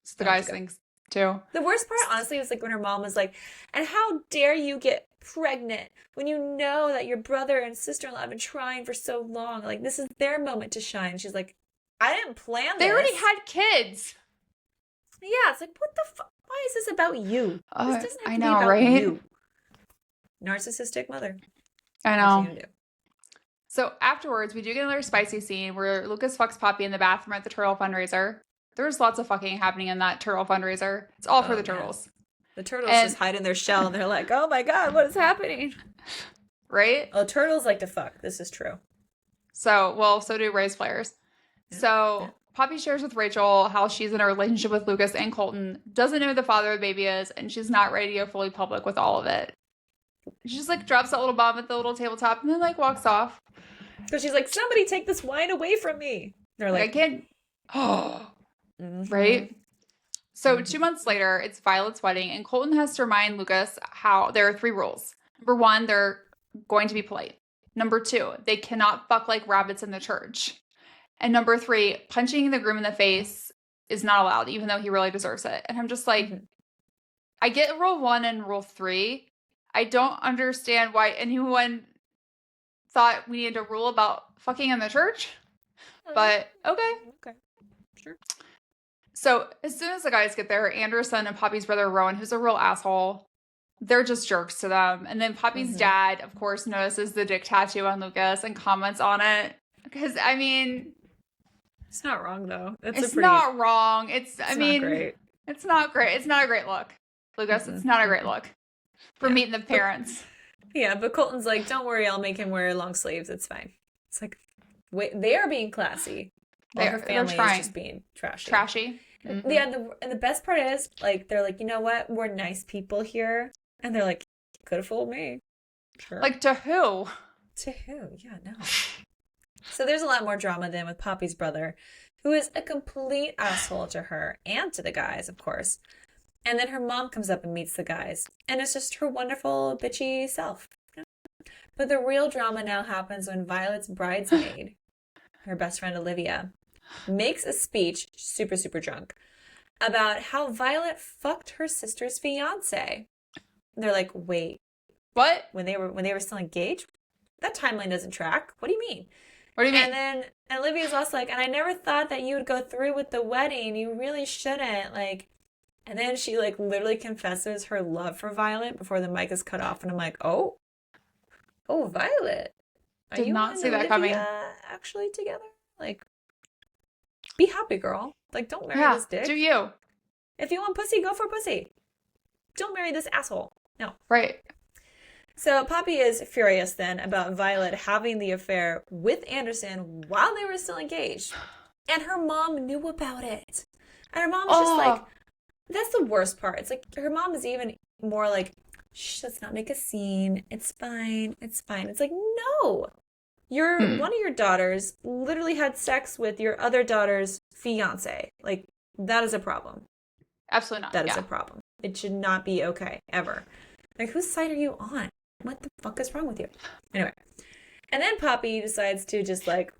It's the guys things too. The worst part, honestly, was like when her mom was like, and how dare you get pregnant when you know that your brother and sister-in-law have been trying for so long? Like, this is their moment to shine. She's like, I didn't plan They this. already had kids. Yeah, it's like, what the fuck? Why is this about you? This doesn't have to be about right? you. Narcissistic mother. I What's know. he gonna do? So afterwards, we do get another spicy scene where Lucas fucks Poppy in the bathroom at the turtle fundraiser. There's lots of fucking happening in that turtle fundraiser. It's all for the turtles. The turtles just hide in their shell and they're like, oh my god, what is happening? Right? Oh, turtles like to fuck. This is true. So do Rays players. Yeah. Poppy shares with Rachel how she's in a relationship with Lucas and Colton, doesn't know who the father of the baby is, and she's not ready to go fully public with all of it. She just like drops that little bomb at the little tabletop and then like walks off. So she's like, somebody take this wine away from me. They're like, I can't. Oh. Right? So 2 months later, it's Violet's wedding, and Colton has to remind Lucas how there are 3 rules. Number 1, they're going to be polite. Number 2, they cannot fuck like rabbits in the church. And number 3, punching the groom in the face is not allowed, even though he really deserves it. And I'm just like, I get rule 1 and rule 3. I don't understand why anyone thought we needed a rule about fucking in the church. But okay. Okay. Sure. So as soon as the guys get there, Anderson and Poppy's brother Rowan, who's a real asshole, they're just jerks to them. And then Poppy's dad, of course, notices the dick tattoo on Lucas and comments on it. Because, I mean... It's not wrong, though. It's not wrong. It's not great. It's not great. It's not a great look. Lucas, it's not a great look for meeting the parents. Yeah, but Colton's like, don't worry, I'll make him wear long sleeves. It's fine. It's like, wait, they are being classy. While her family is just being trashy. Yeah, and the best part is, like, they're like, you know what? We're nice people here. And they're like, could have fooled me. Sure. Like, to who? To who? Yeah, no. So there's a lot more drama then with Poppy's brother, who is a complete asshole to her and to the guys, of course. And then her mom comes up and meets the guys. And it's just her wonderful, bitchy self. But the real drama now happens when Violet's bridesmaid, her best friend Olivia, makes a speech, super, super drunk, about how Violet fucked her sister's fiance. And they're like, wait. What? When they were still engaged? That timeline doesn't track. What do you mean? What do you mean? And then Olivia's also like, and I never thought that you would go through with the wedding. You really shouldn't. Like, and then she like literally confesses her love for Violet before the mic is cut off. And I'm like, oh, Violet. Did not see that coming. Actually together? Like, be happy, girl. Like, don't marry this dick. Do you? If you want pussy, go for pussy. Don't marry this asshole. No. Right. So Poppy is furious then about Violet having the affair with Anderson while they were still engaged. And her mom knew about it. And her mom's just like, that's the worst part. It's like, her mom is even more like, shh, let's not make a scene. It's fine. It's fine. It's like, no. One of your daughters literally had sex with your other daughter's fiance. Like, that is a problem. Absolutely not. That is a problem. It should not be okay, ever. Like, whose side are you on? What the fuck is wrong with you? Anyway. And then Poppy decides to just like,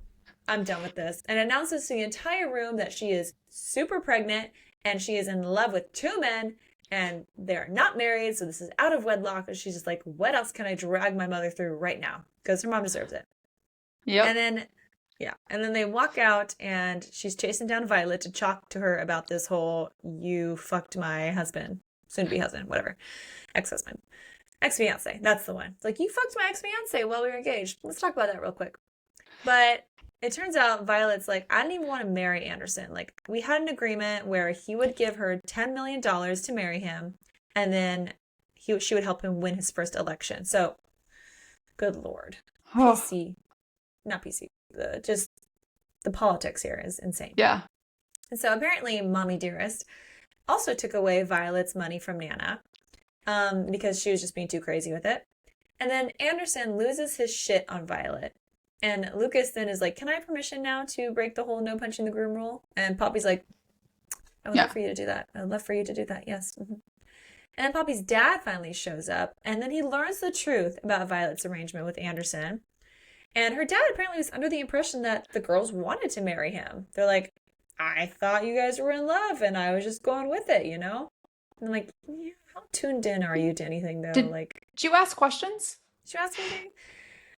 I'm done with this. And announces to the entire room that she is super pregnant and she is in love with 2 men and they're not married. So this is out of wedlock. And she's just like, what else can I drag my mother through right now? Because her mom deserves it. Yep. And then they walk out and she's chasing down Violet to talk to her about this whole, you fucked my husband, soon to be husband, whatever, ex-husband. Ex-fiance, that's the one. It's like, you fucked my ex-fiance while we were engaged. Let's talk about that real quick. But it turns out Violet's like, I didn't even want to marry Anderson. Like, we had an agreement where he would give her $10 million to marry him, and then she would help him win his first election. So, good Lord. PC. Not PC. Just the politics here is insane. Yeah. And so apparently Mommy Dearest also took away Violet's money from Nana. Because she was just being too crazy with it. And then Anderson loses his shit on Violet. And Lucas then is like, can I have permission now to break the whole no punching the groom rule? And Poppy's like, I would love for you to do that. I would love for you to do that. Yes. Mm-hmm. And then Poppy's dad finally shows up, and then he learns the truth about Violet's arrangement with Anderson. And her dad apparently was under the impression that the girls wanted to marry him. They're like, I thought you guys were in love, and I was just going with it, you know? And I'm like, yeah, how tuned in are you to anything, though? Did like, you ask questions? did you ask anything?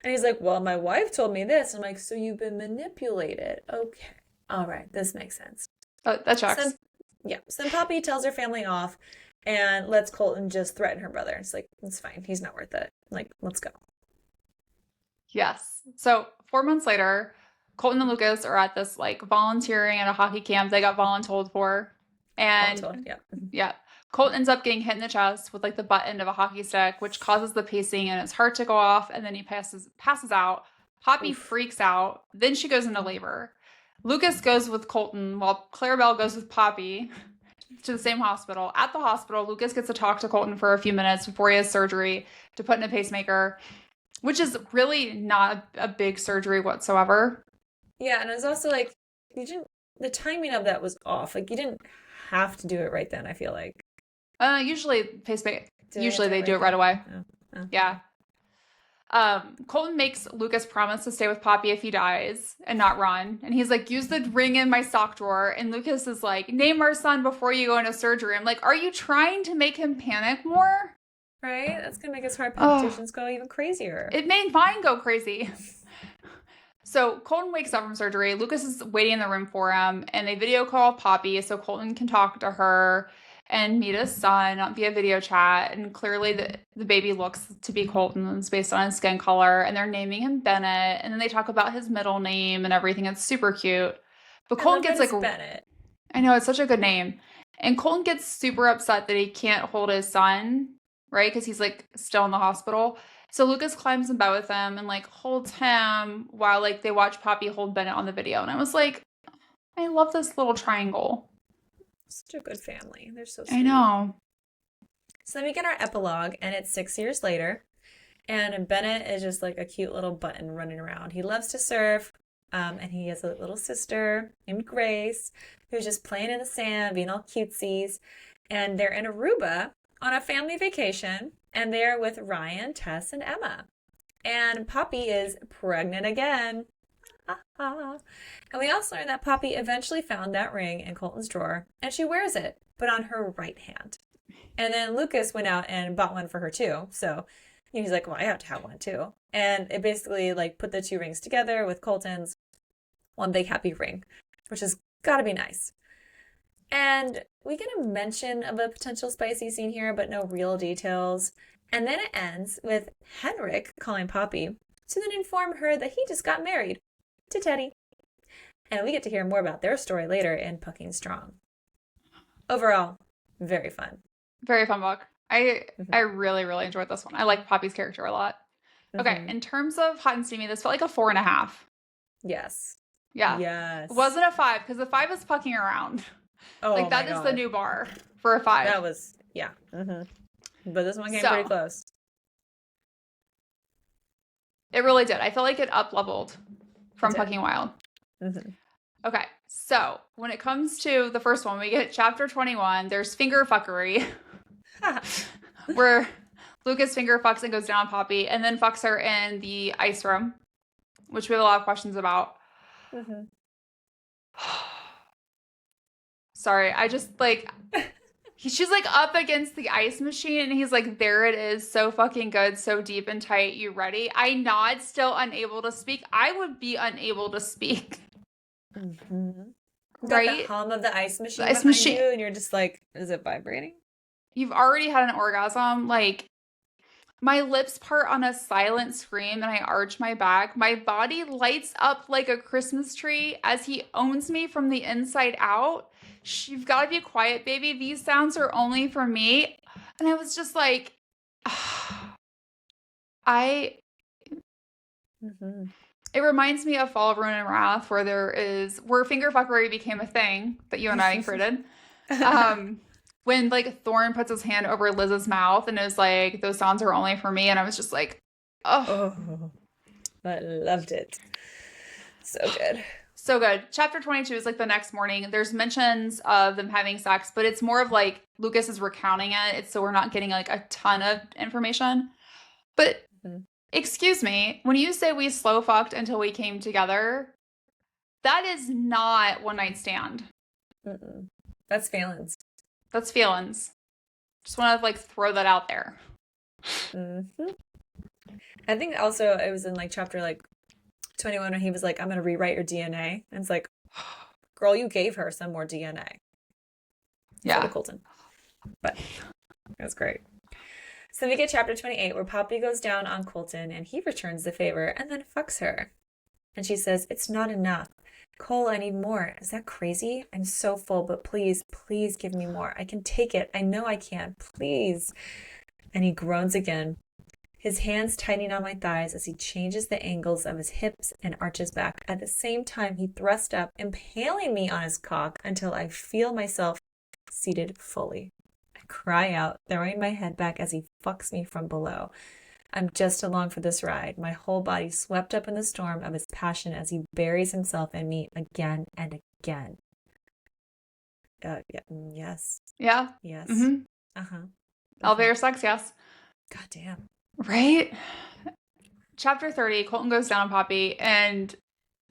And he's like, well, my wife told me this. I'm like, so you've been manipulated. Okay. All right. This makes sense. Oh, that checks. So then Poppy tells her family off and lets Colton just threaten her brother. It's like, it's fine. He's not worth it. Like, let's go. Yes. So 4 months later, Colton and Lucas are at this like volunteering at a hockey camp they got voluntold for. And yeah, Colton ends up getting hit in the chest with like the butt end of a hockey stick, which causes the pacing in his heart to go off, and then he passes out. Poppy freaks out. Then she goes into labor. Lucas goes with Colton while Clarabelle goes with Poppy to the same hospital. At the hospital, Lucas gets to talk to Colton for a few minutes before he has surgery to put in a pacemaker, which is really not a big surgery whatsoever. Yeah, and it was also like, the timing of that was off. Like, you didn't have to do it right then, I feel like. Usually they do it right away. Oh. Yeah. Colton makes Lucas promise to stay with Poppy if he dies and not run. And he's like, use the ring in my sock drawer. And Lucas is like, name our son before you go into surgery. I'm like, are you trying to make him panic more? Right? That's going to make his heart palpitations go even crazier. It made mine go crazy. So Colton wakes up from surgery. Lucas is waiting in the room for him. And they video call Poppy so Colton can talk to her and meet his son via video chat. And clearly the baby looks to be Colton's based on his skin color. And they're naming him Bennett. And then they talk about his middle name and everything. It's super cute. But Colton gets like Bennett. I know, it's such a good name. And Colton gets super upset that he can't hold his son, right? Because he's like still in the hospital. So Lucas climbs in bed with him and like holds him while like they watch Poppy hold Bennett on the video. And I was like, I love this little triangle. Such a good family. They're so sweet. I know. So then we get our epilogue, and it's 6 years later. And Bennett is just like a cute little button running around. He loves to surf. And he has a little sister named Grace who's just playing in the sand, being all cutesies. And they're in Aruba on a family vacation. And they're with Ryan, Tess, and Emma. And Poppy is pregnant again. And we also learned that Poppy eventually found that ring in Colton's drawer, and she wears it, but on her right hand. And then Lucas went out and bought one for her too. So he's like, well, I have to have one too. And it basically like put the two rings together with Colton's one big happy ring, which has got to be nice. And we get a mention of a potential spicy scene here, but no real details. And then it ends with Henrik calling Poppy to then inform her that he just got married to Teddy. And we get to hear more about their story later in Pucking Strong. Overall, very fun. Very fun book. I really, really enjoyed this one. I like Poppy's character a lot. Okay, in terms of hot and steamy, this felt like a 4.5. Yes. Yeah. Yes. It wasn't a 5 because the 5 is pucking around. Oh, like that is the new bar for a 5. That was, yeah. But this one came pretty close. It really did. I feel like it up-leveled from Pucking Wild. Okay, so when it comes to the first one, we get chapter 21. There's finger fuckery, where Lucas finger fucks and goes down on Poppy, and then fucks her in the ice room, which we have a lot of questions about. Sorry, I just like... She's like up against the ice machine and he's like, there it is. So fucking good. So deep and tight. You ready? I nod, still unable to speak. I would be unable to speak. Right? Got the hum of the ice machine you and you're just like, is it vibrating? You've already had an orgasm. Like my lips part on a silent scream and I arch my back. My body lights up like a Christmas tree as he owns me from the inside out. You've got to be quiet, baby. These sounds are only for me. And I was just like, It reminds me of Fall of Ruin and Wrath, where finger fuckery became a thing that you and I created. When like Thorn puts his hand over Liz's mouth and is like, those sounds are only for me. And I was just like, oh. I loved it. So good. So good. Chapter 22 is like the next morning. There's mentions of them having sex, but it's more of like Lucas is recounting it. So we're not getting like a ton of information. But excuse me, when you say we slow fucked until we came together, that is not one night stand. Mm-mm. That's feelings. That's feelings. Just want to like throw that out there. Mm-hmm. I think also it was in like chapter like 21 when he was like, I'm going to rewrite your DNA. And it's like, girl, you gave her some more DNA. Yeah. So Colton. But it was great. So we get chapter 28 where Poppy goes down on Colton and he returns the favor and then fucks her. And she says, it's not enough. Cole, I need more. Is that crazy? I'm so full, but please, please give me more. I can take it. I know I can. Please. And he groans again. His hands tightening on my thighs as he changes the angles of his hips and arches back. At the same time, he thrusts up, impaling me on his cock until I feel myself seated fully. I cry out, throwing my head back as he fucks me from below. I'm just along for this ride, my whole body swept up in the storm of his passion as he buries himself in me again and again. Yes. Yeah. Yes. Mm-hmm. Uh-huh. Elevator sex, yes. God damn. Right? Chapter 30, Colton goes down on Poppy, and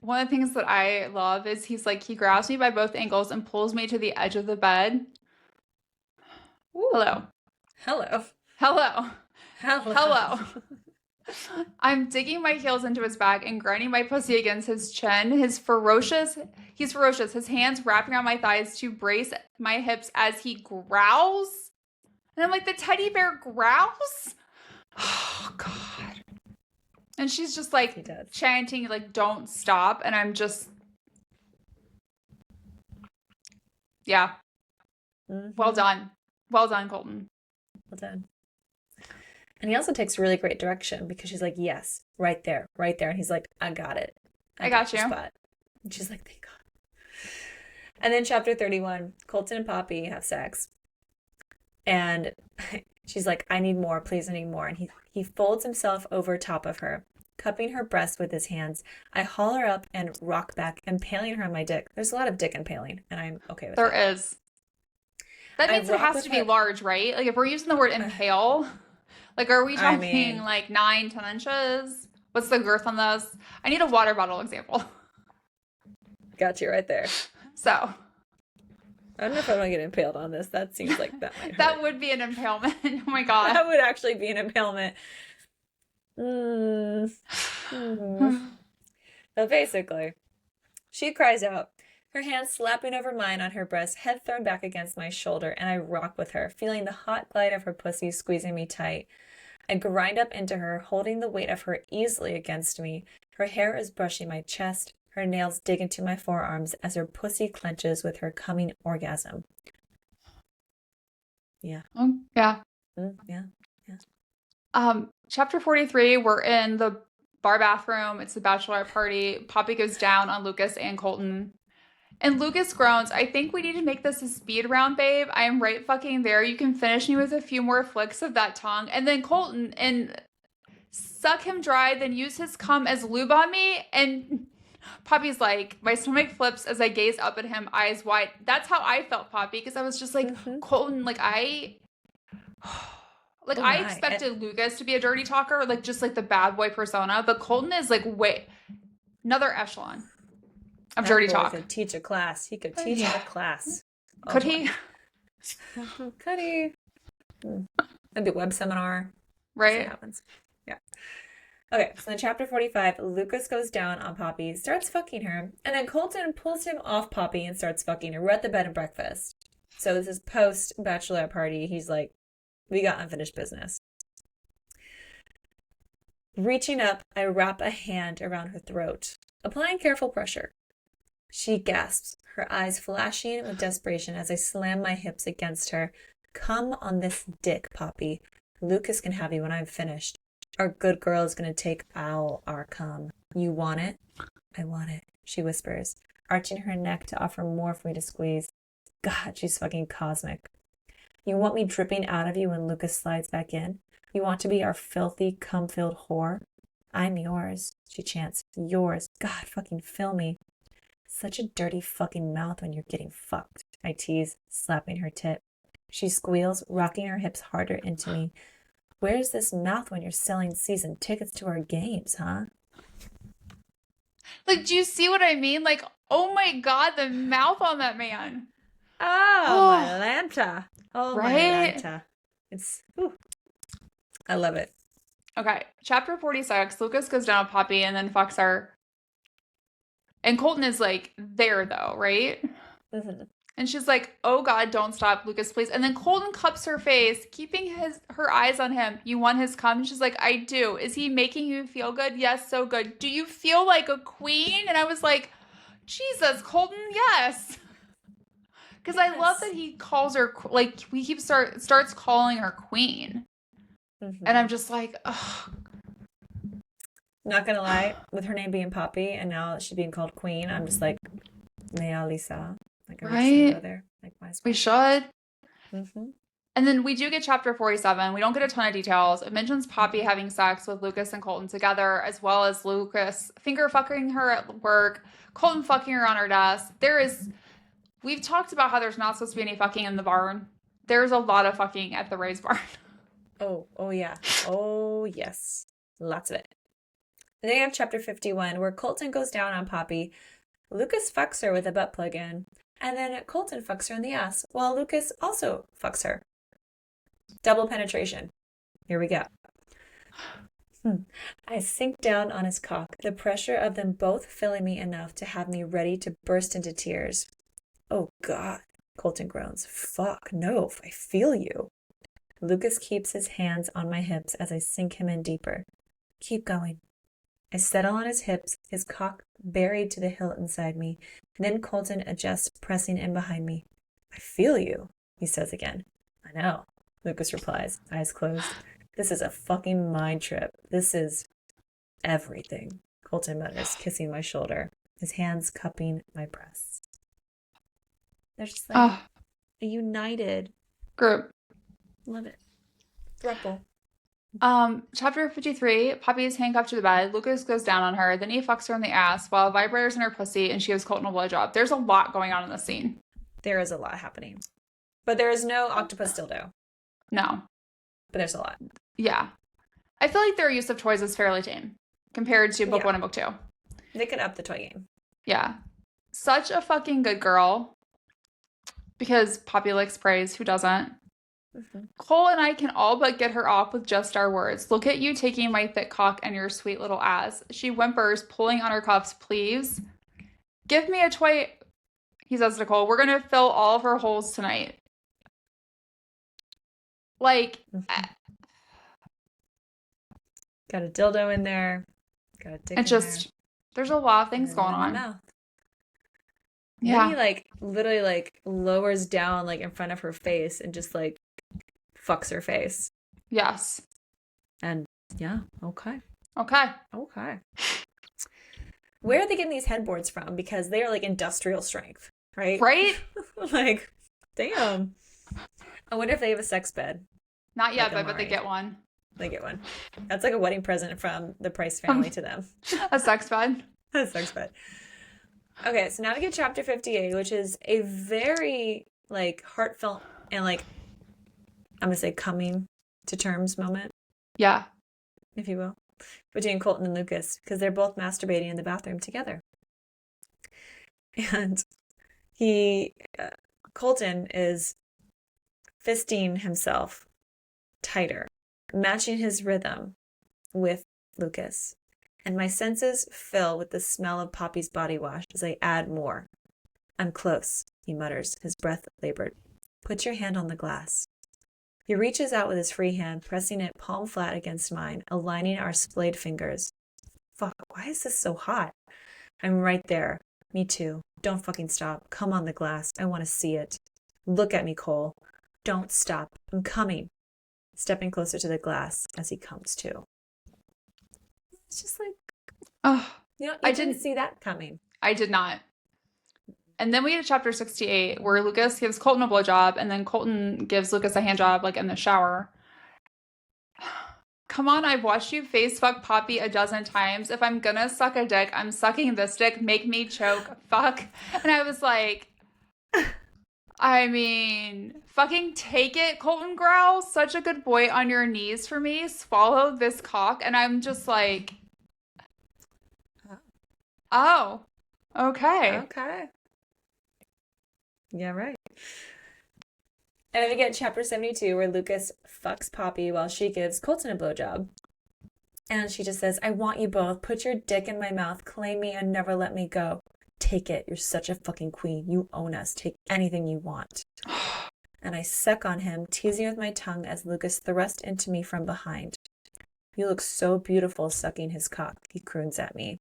one of the things that I love is he's like, he grabs me by both ankles and pulls me to the edge of the bed. Ooh. Hello. Hello. Hello. Hello. Hello. I'm digging my heels into his back and grinding my pussy against his chin. He's ferocious. His hands wrapping around my thighs to brace my hips as he growls. And I'm like, the teddy bear growls? Oh, God. And she's just like chanting, like, don't stop. And I'm just, yeah. Mm-hmm. Well done. Well done, Colton. Well done. And he also takes really great direction because she's like, yes, right there, right there. And he's like, I got it. I got you. Spot. And she's like, thank God. And then chapter 31, Colton and Poppy have sex. And she's like, I need more. Please, I need more. And he folds himself over top of her, cupping her breast with his hands. I haul her up and rock back, impaling her on my dick. There's a lot of dick impaling, and I'm okay with that. There is. That means it has to be large, right? Like, if we're using the word impale, like, are we talking like 9-10 inches? What's the girth on those? I need a water bottle example. Got you right there. So. I don't know if I want to get impaled on this. That seems like that might hurt. That would be an impalement. Oh my God. That would actually be an impalement. So basically, she cries out, her hands slapping over mine on her breast, head thrown back against my shoulder, and I rock with her, feeling the hot glide of her pussy squeezing me tight. I grind up into her, holding the weight of her easily against me. Her hair is brushing my chest. Her nails dig into my forearms as her pussy clenches with her coming orgasm. Yeah. Yeah. Yeah. Chapter 43, we're in the bar bathroom. It's the bachelorette party. Poppy goes down on Lucas and Colton. And Lucas groans, I think we need to make this a speed round, babe. I am right fucking there. You can finish me with a few more flicks of that tongue. And then Colton, and suck him dry, then use his cum as lube on me. And Poppy's like, my stomach flips as I gaze up at him, eyes wide. That's how I felt, Poppy, because I was just like, Colton, like I expected Lucas to be a dirty talker, like just like the bad boy persona, but Colton is like, wait, another echelon of dirty talk. He could teach a class. He could teach a class. Could he? Could he? Maybe a web seminar. Right. What happens. Yeah. Okay, so in chapter 45, Lucas goes down on Poppy, starts fucking her, and then Colton pulls him off Poppy and starts fucking her. We're at the bed and breakfast. So this is post-bachelorette party. He's like, we got unfinished business. Reaching up, I wrap a hand around her throat, applying careful pressure. She gasps, her eyes flashing with desperation as I slam my hips against her. Come on this dick, Poppy. Lucas can have you when I'm finished. Our good girl is going to take our cum. You want it? I want it, she whispers, arching her neck to offer more for me to squeeze. God, she's fucking cosmic. You want me dripping out of you when Lucas slides back in? You want to be our filthy, cum-filled whore? I'm yours, she chants. Yours. God, fucking fill me. Such a dirty fucking mouth when you're getting fucked, I tease, slapping her tit. She squeals, rocking her hips harder into me. Where's this mouth when you're selling season tickets to our games, huh? Like, do you see what I mean? Like, oh my God, the mouth on that man. Oh, my Lanta. Oh, my Right? Lanta. It's, ooh. I love it. Okay, chapter 46, Lucas goes down with Poppy and then fucks her. And Colton is like there though, right? Mhm. And she's like, oh God, don't stop, Lucas, please. And then Colton cups her face, keeping her eyes on him. You want his cum? And she's like, I do. Is he making you feel good? Yes, so good. Do you feel like a queen? And I was like, Jesus, Colton, yes. Because I love that he calls her, like, starts calling her queen. Mhm. And I'm just like, ugh. Not gonna lie, with her name being Poppy and now she being called Queen, I'm just like, Mea Lisa. Like, I'm just gonna go there. Like, might as well. We should. Mm-hmm. And then we do get chapter 47. We don't get a ton of details. It mentions Poppy having sex with Lucas and Colton together, as well as Lucas finger fucking her at work, Colton fucking her on her desk. We've talked about how there's not supposed to be any fucking in the barn. There's a lot of fucking at the Rays barn. Oh yeah. Oh yes. Lots of it. And then you have chapter 51, where Colton goes down on Poppy. Lucas fucks her with a butt plug in. And then Colton fucks her in the ass, while Lucas also fucks her. Double penetration. Here we go. I sink down on his cock, the pressure of them both filling me enough to have me ready to burst into tears. Oh God, Colton groans. Fuck, no, I feel you. Lucas keeps his hands on my hips as I sink him in deeper. Keep going. I settle on his hips, his cock buried to the hilt inside me. Then Colton adjusts, pressing in behind me. I feel you, he says again. I know, Lucas replies, eyes closed. This is a fucking mind trip. This is everything, Colton mutters, kissing my shoulder, his hands cupping my breasts. They're just like a united group. Love it. Thruple. Chapter 53, Poppy is handcuffed to the bed. Lucas goes down on her, then he fucks her in the ass while a vibrator's in her pussy and she gives Colton a blowjob. There's a lot going on in this scene. There is a lot happening. But there is no octopus dildo. No. But there's a lot. Yeah. I feel like their use of toys is fairly tame compared to book 1 and book 2. They could up the toy game. Yeah. Such a fucking good girl. Because Poppy likes praise. Who doesn't? Mm-hmm. Cole and I can all but get her off with just our words. Look at you taking my thick cock and your sweet little ass. She whimpers, pulling on her cuffs. Please. Give me a toy, he says to Cole. We're going to fill all of her holes tonight. Like. Got a dildo in there. Got a dick in there. There's a lot of things going on. Mouth. Yeah. Then he like literally like lowers down like in front of her face and just like fucks her face. Yes. And yeah, okay. Where are they getting these headboards from? Because they are like industrial strength, right? Right? Like, damn. I wonder if they have a sex bed. Not yet, but they get one. They get one. That's like a wedding present from the Price family to them. A sex bed. A sex bed. Okay, so now we get chapter 58, which is a very like heartfelt and like I'm gonna say coming to terms moment. Yeah. If you will. Between Colton and Lucas, because they're both masturbating in the bathroom together. And Colton is fisting himself tighter, matching his rhythm with Lucas. And my senses fill with the smell of Poppy's body wash as I add more. I'm close, he mutters, his breath labored. Put your hand on the glass. He reaches out with his free hand, pressing it palm flat against mine, aligning our splayed fingers. Fuck, why is this so hot? I'm right there. Me too. Don't fucking stop. Come on the glass. I want to see it. Look at me, Cole. Don't stop. I'm coming. Stepping closer to the glass as he comes to. It's just like, I didn't see that coming. I did not. And then we get to chapter 68 where Lucas gives Colton a blowjob and then Colton gives Lucas a hand job like in the shower. come on, I've watched you face fuck Poppy a dozen times. If I'm gonna suck a dick, I'm sucking this dick. Make me choke. Fuck. And I was like, I mean, fucking take it, Colton growls. Such a good boy on your knees for me. Swallow this cock. And I'm just like, oh, okay. Okay. Yeah, right. And then we get chapter 72 where Lucas fucks Poppy while she gives Colton a blowjob. And she just says, I want you both. Put your dick in my mouth. Claim me and never let me go. Take it. You're such a fucking queen. You own us. Take anything you want. And I suck on him, teasing with my tongue as Lucas thrusts into me from behind. You look so beautiful sucking his cock, he croons at me.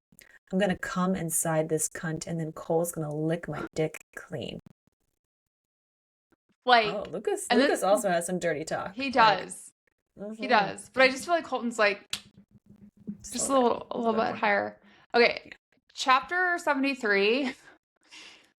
I'm gonna come inside this cunt and then Cole's gonna lick my dick clean. Like, oh, Lucas then, also has some dirty talk. He does. Like, he does. But I just feel like Colton's like just a little bit higher. Okay. Chapter 73.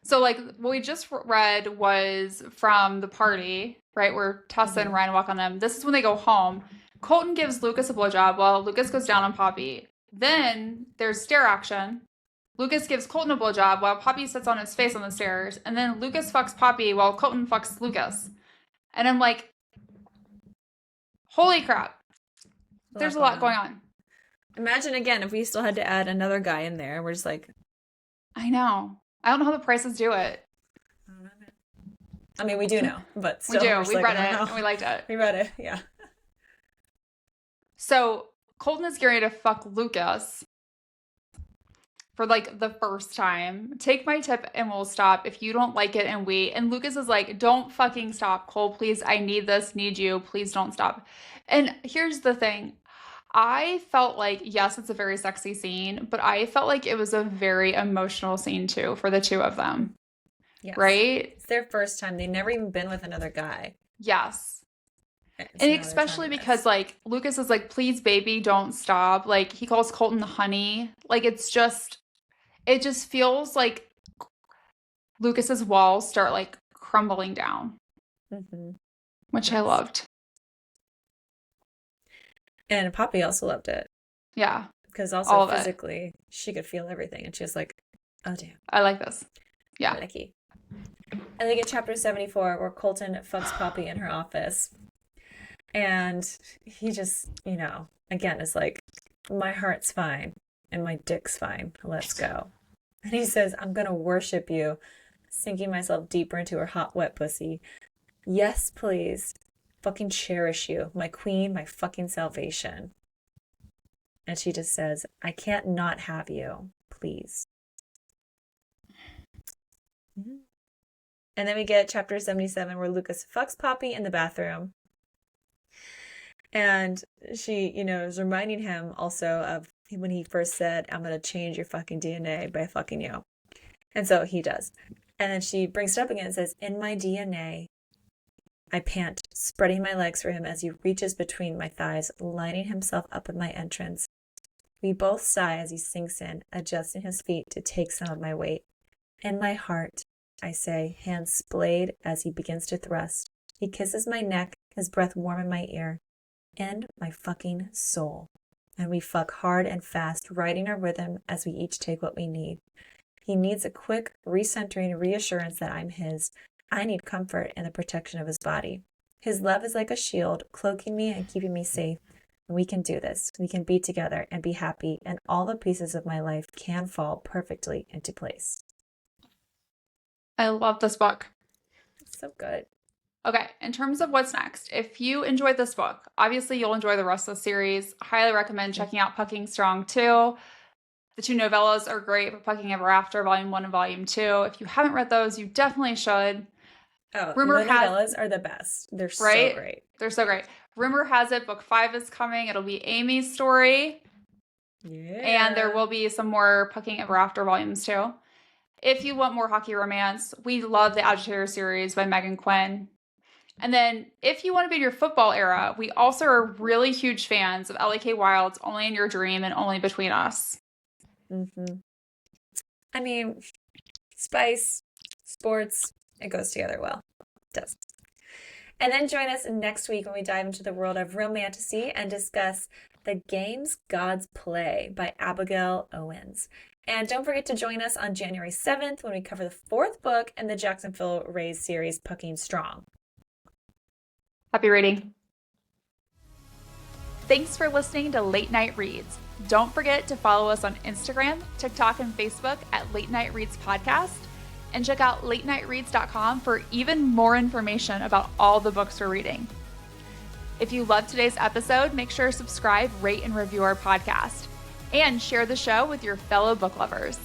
So like what we just read was from the party, right? Where Tessa and Ryan walk on them. This is when they go home. Colton gives Lucas a blowjob while Lucas goes down on Poppy. Then there's stair action. Lucas gives Colton a blowjob while Poppy sits on his face on the stairs. And then Lucas fucks Poppy while Colton fucks Lucas. And I'm like, holy crap. There's a lot going on. Imagine again if we still had to add another guy in there. We're just like, I know. I don't know how the prices do it. I mean, we do know, but still. We do. We read it and we liked it. We read it, yeah. So Colton is getting ready to fuck Lucas for like the first time. Take my tip and we'll stop if you don't like it and wait. And Lucas is like, don't fucking stop, Cole. Please, I need this, need you. Please don't stop. And here's the thing. I felt like, yes, it's a very sexy scene, but I felt like it was a very emotional scene too for the two of them. Yes. Right? It's their first time. They've never even been with another guy. Yes. And especially because like Lucas is like, please, baby, don't stop. Like he calls Colton honey. Like it just feels like Lucas's walls start like crumbling down, which I loved. And Poppy also loved it. Yeah. Because also physically, she could feel everything. And she was like, oh, damn. I like this. Yeah. Lucky. And they get chapter 74 where Colton fucks Poppy in her office. And he just, again, is like, my heart's fine and my dick's fine. Let's go. And he says, I'm going to worship you, sinking myself deeper into her hot, wet pussy. Yes, please. Fucking cherish you. My queen, my fucking salvation. And she just says, I can't not have you. Please. And then we get chapter 77 where Lucas fucks Poppy in the bathroom. And she, is reminding him also of when he first said, I'm going to change your fucking DNA by fucking you. And so he does. And then she brings it up again and says, in my DNA, I pant, spreading my legs for him as he reaches between my thighs, lining himself up at my entrance. We both sigh as he sinks in, adjusting his feet to take some of my weight. In my heart, I say, hands splayed as he begins to thrust. He kisses my neck, his breath warm in my ear. In my fucking soul. And we fuck hard and fast, riding our rhythm as we each take what we need. He needs a quick, recentering reassurance that I'm his. I need comfort and the protection of his body. His love is like a shield, cloaking me and keeping me safe. And we can do this. We can be together and be happy, and all the pieces of my life can fall perfectly into place. I love this book. It's so good. Okay, in terms of what's next, if you enjoyed this book, obviously you'll enjoy the rest of the series. Highly recommend checking out Pucking Strong 2. The two novellas are great for Pucking Ever After, Volume 1 and Volume 2. If you haven't read those, you definitely should. Oh, the novellas are the best. They're so great. They're so great. Rumor has it Book 5 is coming. It'll be Amy's story. Yeah. And there will be some more Pucking Ever After volumes too. If you want more hockey romance, we love the Agitator series by Megan Quinn. And then if you want to be in your football era, we also are really huge fans of LAK Wild's Only in Your Dream and Only Between Us. I mean, spice, sports, it goes together well. It does. And then join us next week when we dive into the world of romantasy and discuss The Games Gods Play by Abigail Owens. And don't forget to join us on January 7th when we cover the 4th book in the Jacksonville Rays series, Pucking Strong. Happy reading. Thanks for listening to Late Night Reads. Don't forget to follow us on Instagram, TikTok, and Facebook at Late Night Reads Podcast. And check out latenightreads.com for even more information about all the books we're reading. If you loved today's episode, make sure to subscribe, rate, and review our podcast. And share the show with your fellow book lovers.